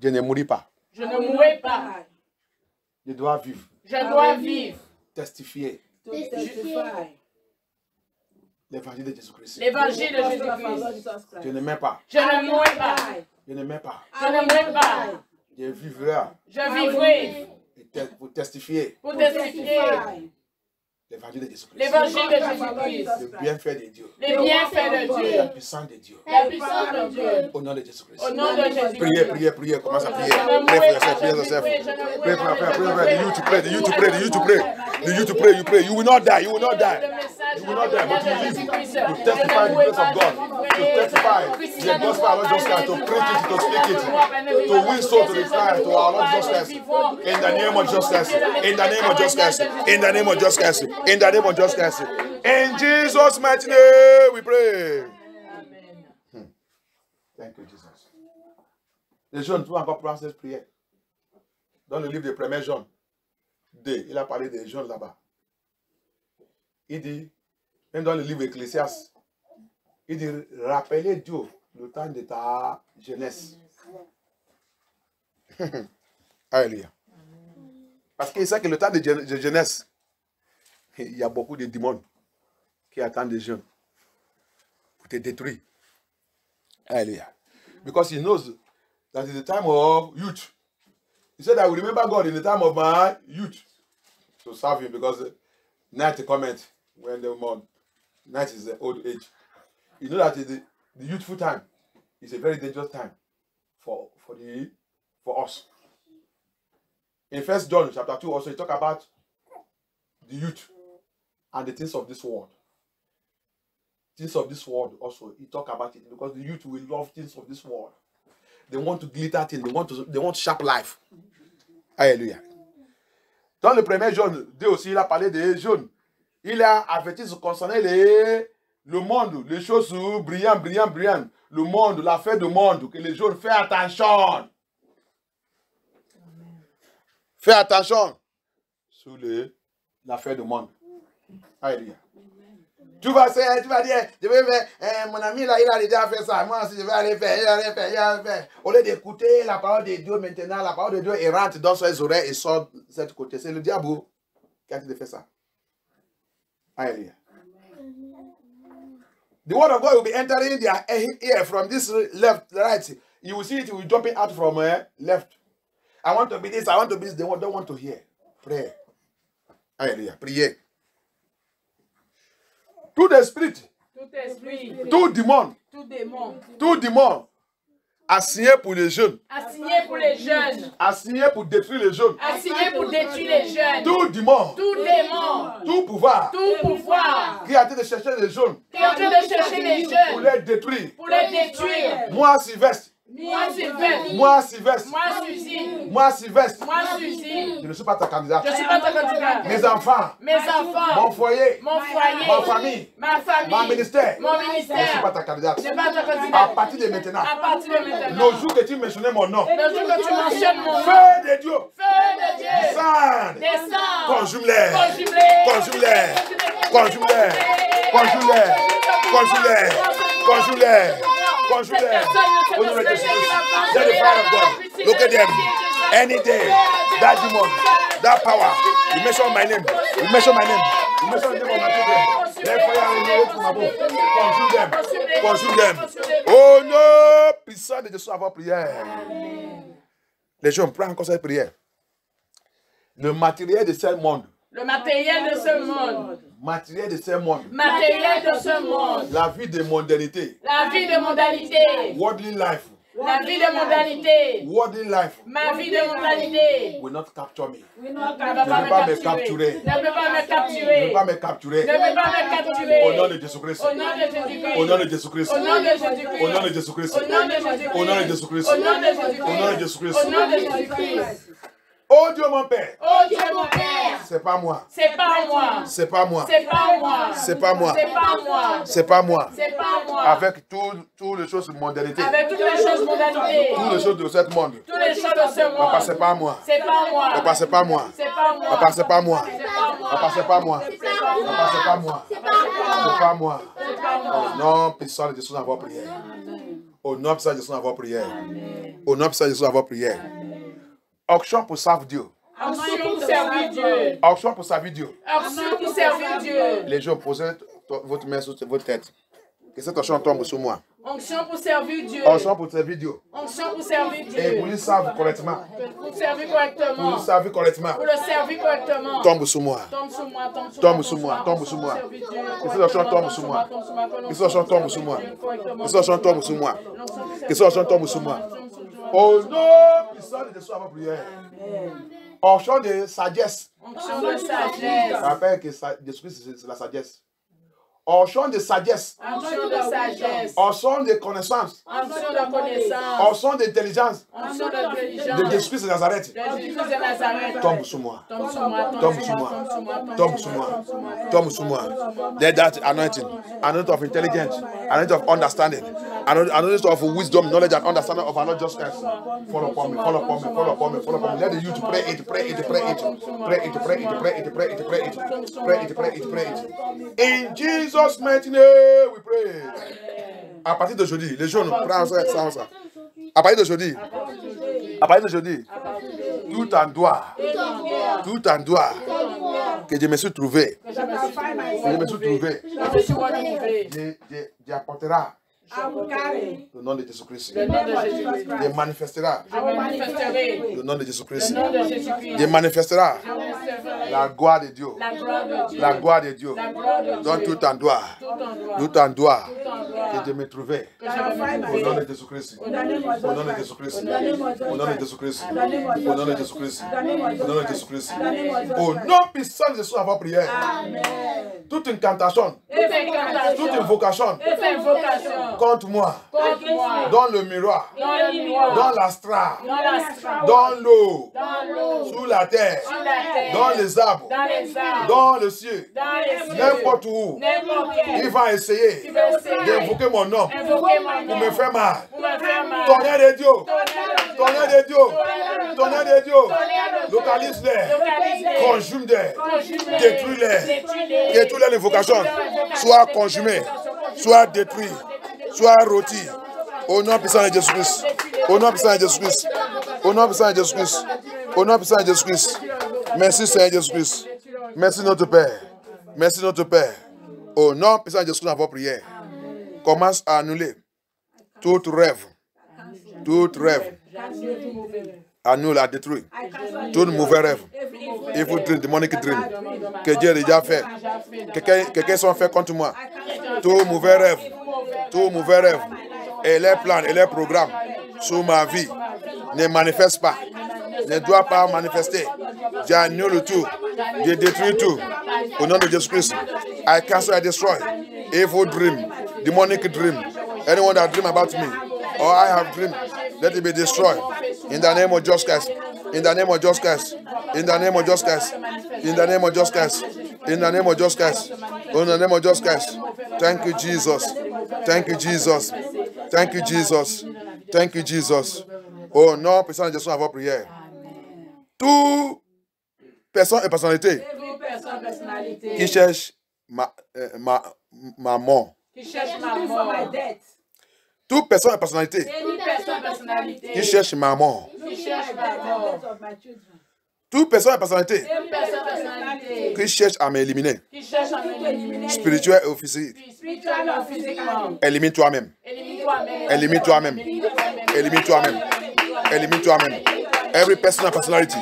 Je ne mourrai pas. Je ne mourrai pas. Je dois vivre. Je dois vivre. Testifier. L'évangile de Jésus-Christ. L'évangile de Jésus-Christ. Je ne mets pas. Je ne mourrai pas. Je ne mets pas. Je ne mourrai pas. Je vivrai. Je vivrai. Pour testifier. Pour testifier. L'évangile de Jésus-Christ. L'évangile de Jésus-Christ. Le bienfait de Dieu. Les bienfaits de Dieu. La puissance de Dieu. La puissance de Dieu. Au nom de Jésus-Christ. Au nom de Jésus-Christ. Priez. Commence à prier. Pray for yourself. Pray. You pray. You will not die. You will not die. But you live to testify the grace of God. To testify the gospel of Lord Jesus Christ. To preach it, to speak it. To win souls to the Christ, to our Lord Jesus Christ. In the name of Jesus Christ. In the name of Jesus Christ. In the name of Jesus Christ. In the name of Jesus Christ. In Jesus' mighty name we pray. Thank you, Jesus. Les jeunes, tu vas encore prendre cette prière. Dans le livre de 1er Jean 2, il a parlé des jeunes là-bas. Il dit, même dans le livre Ecclésiaste, il dit, rappelez Dieu le temps de ta jeunesse. Alléluia. Parce qu'il sait que le temps de jeunesse, il y a beaucoup de démons qui attendent les jeunes pour te détruire. Alléluia. Because he knows that is the time of youth. He said, I will remember God in the time of my youth to serve him, because night comment when the month, night is the old age. You know that the youthful time is a very dangerous time for us. In 1 John chapter 2 also, he talk about the youth and the things of this world. Things of this world also, he talk about it, because the youth will love things of this world. They want to glitter things, they want sharp life. Alléluia. Dans le premier Jean 2 aussi, il a parlé des jeunes. Il a averti concernant le monde, les choses brillantes. Le monde, l'affaire du monde, que les jeunes font attention. Fais attention sur l'affaire du monde. Alléluia. Tu vas dire, je vais faire, mon ami là, il a déjà fait ça, moi aussi je vais aller faire, Au lieu d'écouter la parole de Dieu maintenant, la parole de Dieu elle rentre dans ses oreilles et sort de cette côté. C'est le diable qui a fait ça. Alléluia. The word of God will be entering their ear from this left, right. You will see it will be jumping out from left. I want to be this, I want to be this. They don't want to hear. Pray. Alléluia. Priez. Tout esprit, tout démon, assigné pour les jeunes, assigné pour détruire les jeunes, tout démon, tout pouvoir, qui a été de chercher les jeunes, pour les détruire. Moi, Sylvestre, je ne suis pas ta candidate. Mes enfants, mon foyer, ma famille, mon ministère, je ne suis pas ta candidate. À partir de maintenant, le jour que tu mentionnais mon nom, feu de Dieu, descend, conjume-les, au nom de Jésus. Let the fire of God. Look at them. Any day, that demon, that power, you mention my name. You mention the name of my children. Let fire renovate from above. Consume them. Oh non, puissant de Jésus avant prière. Les gens prennent encore cette prière. Le matériel de ce monde. Matériel de ce monde. La vie de mondanité. Worldly life. La vie de mondanité. Worldly life. Ma vie de mondanité. Will not capture me. Ne peut pas me capturer. Au nom de Jésus-Christ. Au nom de Jésus-Christ. Au nom de Jésus-Christ. Au nom de Jésus-Christ. Au nom de Jésus-Christ. Au nom de Jésus-Christ. Au nom de Jésus-Christ. Au nom de Jésus-Christ. Au nom de Jésus-Christ. Oh Dieu mon Père. Oh Dieu mon Père. C'est pas moi. C'est pas moi. C'est pas moi. C'est pas moi. C'est pas moi. C'est pas moi. C'est pas moi. C'est pas moi. Avec toutes les choses de mondanité. Avec toutes les choses mondanité. Toutes les choses de ce monde. Toutes les choses de ce monde. Papa, c'est pas moi. C'est pas moi. Papa, c'est pas moi. C'est pas moi. Papa, c'est pas moi. Papa, c'est pas moi. Papa, c'est pas moi. Papa, c'est pas moi. C'est pas moi. C'est pas moi. Non, puissant de Jésus d'avoir prière. Au nom puissant de Jésus d'avoir prière. Au nom puissant de Jésus d'avoir prière. Auction pour servir Dieu. Action pour servir Dieu. Action pour servir Dieu. Action pour servir Dieu. Les gens, posez votre main sur votre tête. Que cette onction tombe sur moi. Onction pour servir Dieu. Onction pour servir Dieu. Onction pour servir Dieu. Et pour lui servir correctement. Pour servir correctement. Pour lui servir correctement. Pour le servir correctement. Tombe sur moi. Tombe sur moi. Tombe sur moi. Tombe sur moi. Que cette onction tombe sur moi. Que cette onction tombe sur moi. Que cette onction tombe sur moi. Que cette onction tombe sur moi. Au nom puissant de Jésus avant prière. Onction de sagesse. Onction de sagesse. Rappelle que Jésus-Christ c'est la sagesse. Onction de sagesse. Onction de sagesse. Onction de connaissance. Onction de connaissance. Onction d'intelligence. Onction d'intelligence. De Jésus-Christ de Nazareth. De Jésus-Christ de Nazareth. Tombe sur moi. Tombe sur moi. Tombe sur moi. Tombe sur moi. Tombe sur moi. Let that anointing. Anointing of intelligence. Anointing of understanding. Anointing of wisdom, knowledge, and understanding of our Lord Jesus Christ. Fall upon me. Fall upon me. Fall upon me. Fall upon me. Let the youth pray it. Pray it. Pray it. Pray it. Pray it. Pray it. Pray it. Pray it. Pray it. Pray it. Pray it. In Jesus' mighty name we pray. À partir de jeudi, les jeunes, prends ça. À partir de jeudi, tout en doigt, que je me suis trouvé, j'apportera le nom de Jésus-Christ. Je manifestera le nom de Jésus-Christ. Je manifestera la gloire de Dieu. La gloire de Dieu. Donc tout en doigt, que je me trouvais au nom de Jésus-Christ. Au nom de Jésus-Christ. Au nom de Jésus-Christ. Au nom de Jésus-Christ. Au nom de Jésus-Christ. Au nom puissant de Jésus avant prière. Toute incantation, toute invocation contre moi, dans le miroir, dans l'astral, dans l'eau, sous la terre, dans les arbres, dans le ciel, n'importe où, il va essayer d'invoquer mon nom pour me faire mal. Tonnerre de Dieu, tonnerre de Dieu, tonnerre de Dieu, localise-les, conjume-les, détruis-les, que toutes les invocations soient conjumées, soient détruites, soient rôties. Au nom puissant de Jésus-Christ, au nom puissant de Jésus-Christ, au nom puissant de Jésus-Christ, au nom puissant de Jésus-Christ. Merci Seigneur Jésus-Christ. Merci notre Père. Merci notre Père. Au nom puissant de Jésus-Christ dans vos prières. Commence à annuler tout rêve. Tout rêve. Annule, à détruire. Tout mauvais rêve. Il faut dream, demonic dream. Que Dieu a déjà fait. Quelqu'un sont fait contre moi. Tout mauvais rêve. Tout mauvais rêve. Et les plans et les programmes sur ma vie ne manifestent pas. Ne doit pas manifester. J'annule tout. Je détruis tout. Au nom de Jésus-Christ. I cancel, I destroy. Evil dream. Demonic dream. Anyone that dream about me or I have dreamed, let it be destroyed. In the name of Jesus Christ. In the name of Jesus Christ. In the name of Jesus Christ. In the name of Jesus Christ. In the name of Jesus Christ. In the name of Jesus Christ. Thank you, Jesus. Thank you, Jesus. Thank you, Jesus. Thank you, Jesus. Oh non, puissant de Jésus à vos prières. Toute personne et personnalité qui cherche ma mort. Toute personne et personnalité qui cherche ma mort. Toute personne et personnalité qui cherche à m'éliminer, spirituel et physique, élimine toi-même. Élimine toi-même. Élimine toi-même. Élimine toi-même. Every person and personality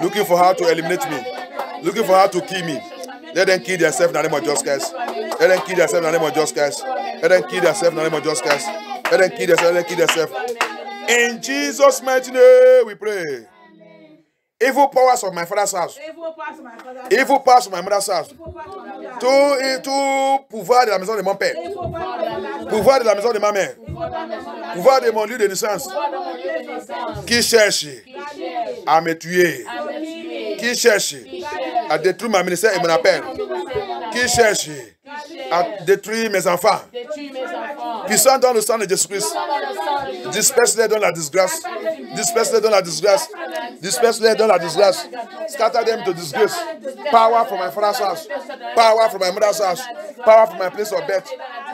looking for how to eliminate me, looking for how to kill me, let them kill themselves in the name of Jesus Christ. Let them kill themselves in the name of Jesus Christ. Let them kill themselves in the name of Jesus Christ. Let them kill themselves. Let them kill themselves. In Jesus' mighty name we pray. Evil powers of my father's house. Evil powers of my mother's house. Tout pouvoir de la maison de mon père. Pouvoir de la maison de ma mère. Pouvoir de mon lieu de naissance. Qui cherche à me tuer. Qui cherche à détruire ma ministère et mon appel. Qui cherche à détruire mes enfants. Puissant dans le sang de Jésus-Christ. Disperse-les dans la disgrâce. Disperse-les dans la disgrâce. Disperse-les dans la disgrâce. Scatter them to disgrace. Power from my father's house. Power from my mother's house. Power from my place of birth.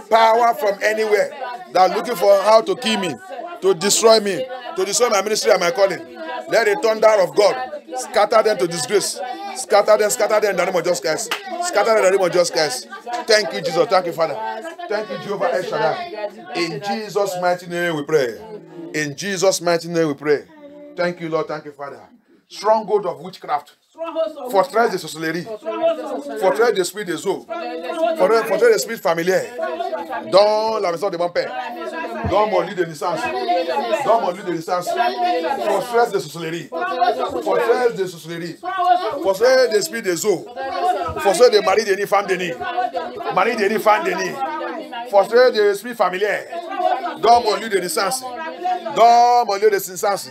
Power from anywhere that are looking for how to kill me, to destroy my ministry and my calling. Let the thunder of God scatter them to disgrace. Scatter them in the name of Jesus Christ. Scatter them in the name of Jesus Christ. Thank you, Jesus. Thank you, Father. Thank you, Jehovah El Shaddai. In Jesus' mighty name we pray. In Jesus' mighty name we pray. Thank you, Lord. Thank you, Father. Stronghold of witchcraft. Forteresse de sorcellerie. Forteresse d'esprit des eaux. Forteresse d'esprit familier. Dans la maison de mon père. Dans mon lit de naissance. Dans mon lit de naissance. Forteresse de sorcellerie. Forteresse de sorcellerie. Forteresse d'esprit des eaux. Forteresse de mari de ni, femme de ni. Mari de ni, femme de ni. Forteresse d'esprit familier. Dans mon lieu de naissance. Dans mon lieu de naissance.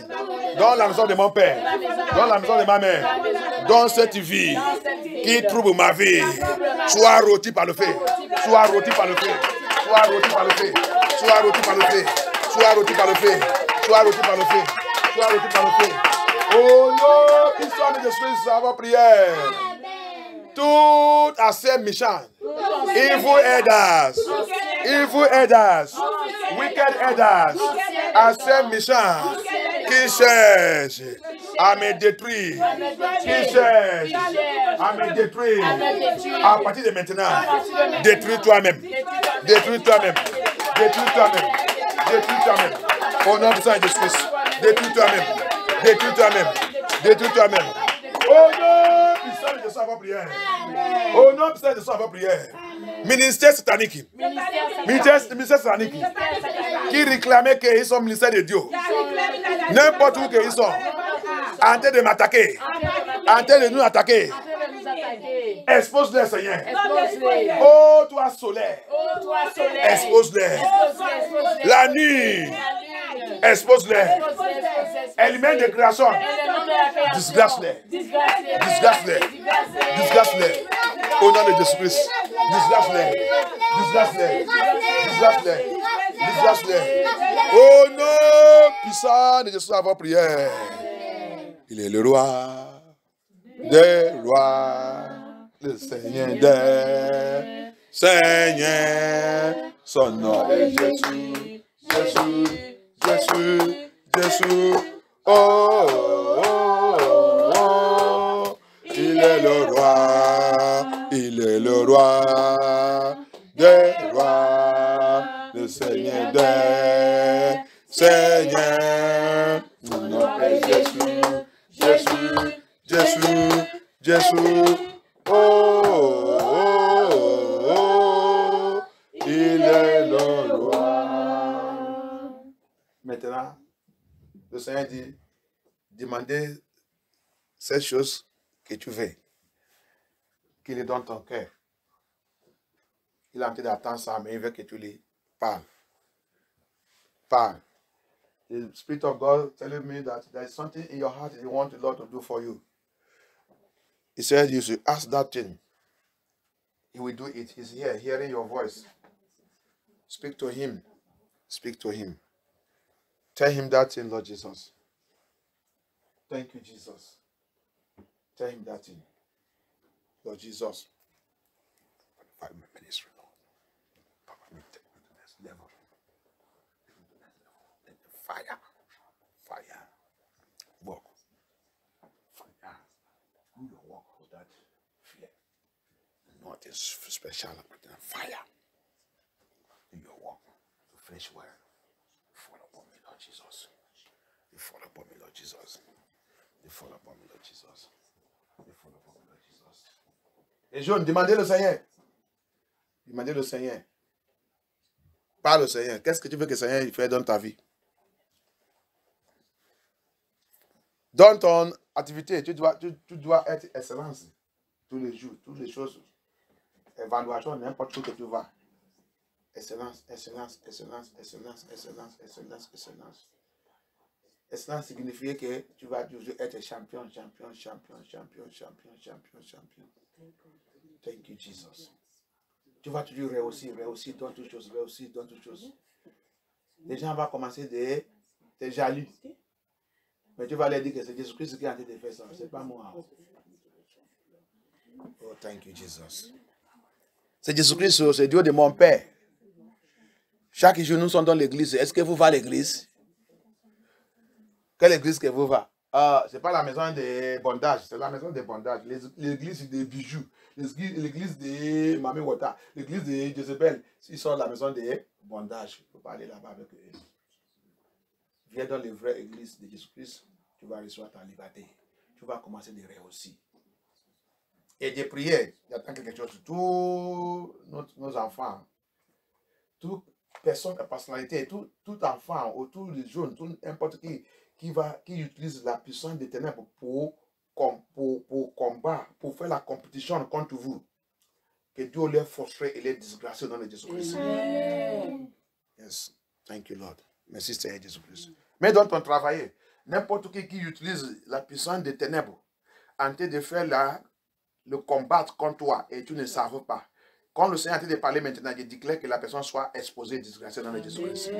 Dans la maison de mon père. Dans la maison de ma mère. Dans cette vie qui trouble ma vie, soit rôti par le feu, soit rôti par le feu, soit rôti par le feu, soit rôti par le feu, soit rôti par le feu, soit rôti par le feu, soit rôti par le feu. Oh non, puissant de Jésus, ça va prier. Tout assez méchant, evil elders, evil elders, wicked elders, ancêtres méchants, qui cherchent à me détruire, qui cherchent à me détruire, à partir de maintenant, détruis toi-même, détruis toi-même, détruis toi-même, détruis toi-même, au nom de Jésus-Christ, détruis toi-même, détruis toi-même, détruis toi-même. Au nom puissant de sa prière. Au nom puissant de sa prière. Ministère satanique. Ministère satanique. Qui réclamait qu'ils sont ministère de Dieu. N'importe où qu'ils sont. En train de m'attaquer. En train de nous attaquer. Expose-les, Seigneur. Oh, toi solaire. Expose-les. La nuit. Expose-les. Éléments de création. Disgrâce-les. Disgrâce-les. Disgrâce-les. Au nom de Jésus-Christ. Disgrâce-les. Disgrâce-les. Disgrâce-les. Disgrâce-les. Au nom puissant de Jésus, avant prière. Il est le roi des rois, le Seigneur des seigneurs. Son nom est Jésus. Jésus. Jésus. Jésus. Oh, oh, oh, oh. Il est le roi. Il est le roi des rois, le Seigneur des seigneurs. Son nom est Jésus. Jésus. Jésus. Jésus. Oh, oh, oh, oh. Il est le roi. Maintenant, le Seigneur dit, demandez cette chose que tu veux, qu'il est dans ton cœur. Il est en train d'attendre ça, mais il veut que tu lui parles. Parle. The Spirit of God telling me that there is something in your heart that you want the Lord to do for you. He said you should ask that thing. He will do it. He's here, hearing your voice. Speak to him. Speak to him. Tell him that thing, Lord Jesus. Thank you, Jesus. Tell him that thing. Lord Jesus. My ministry, Lord. Papa, me take me to the next level. Fire. Fire. Walk. Fire. Do your work without fear. Nothing special about that. Fire. Do your work to finish well. Fall upon me, Lord Jesus. You fall upon me, Lord Jesus. You fall upon me, Lord Jesus. You fall upon me, Lord Jesus. Les jeunes, demandez le Seigneur. Demandez le Seigneur. Parle au Seigneur. Qu'est-ce que tu veux que le Seigneur fasse dans ta vie? Dans ton activité, tu dois être excellence tous les jours, toutes les choses. Évaluation, n'importe où que tu vas. Excellence, excellence, excellence, excellence, excellence, excellence, excellence. Excellence signifie que tu vas toujours être champion, champion, champion, champion, champion, champion, champion. Thank you, Jesus. Tu vas toujours réussir dans toutes choses, réussir dans toutes choses. Les gens vont commencer de te jaloux. Mais tu vas leur dire que c'est Jésus-Christ qui a été fait ça, c'est pas moi. Oh, thank you, Jesus. C'est Jésus-Christ, c'est Dieu de mon Père. Chaque jour, nous sommes dans l'église. Est-ce que vous va à l'église? Quelle église que vous va? Ce n'est pas la maison de bondage, c'est la maison de bondage. L'église des bijoux, l'église de Mami Wata, l'église de Jézabel. Ils sont la maison de bondage. Il ne faut pas aller là-bas avec eux. Viens dans les vraies églises de Jésus-Christ, tu vas recevoir ta liberté. Tu vas commencer de réussir. Et de prier, j'attends quelque chose. Tous nos enfants, toute personne à personnalité, tout enfant, ou tous les jeunes, tout n'importe qui utilise la puissance des ténèbres pour combattre, pour faire la compétition contre vous. Que Dieu les frustre et les disgracie dans le Jésus-Christ. Yes, thank you, Lord. Merci, Seigneur Jésus-Christ. Mais dans ton travail, n'importe qui utilise la puissance des ténèbres en train de faire le combat contre toi et tu ne savais pas. Quand le Seigneur est en train de parler maintenant, il déclare que la personne soit exposée, disgracée dans le Jésus-Christ.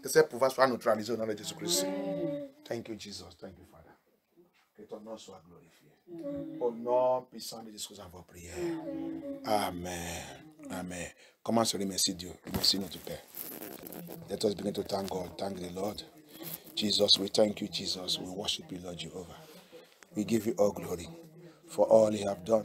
Que ses pouvoirs soient neutralisés dans le Jésus-Christ. Thank you, Jesus. Thank you, Father. Que ton nom soit glorifié. Au nom puissant de Jésus, nous avons prié. Amen. Amen. Comment se remercier Dieu? Remercie notre Père. Let us begin to thank God. Thank the Lord. Jesus, we thank you, Jesus. We worship you, Lord Jehovah. We give you all glory for all you have done.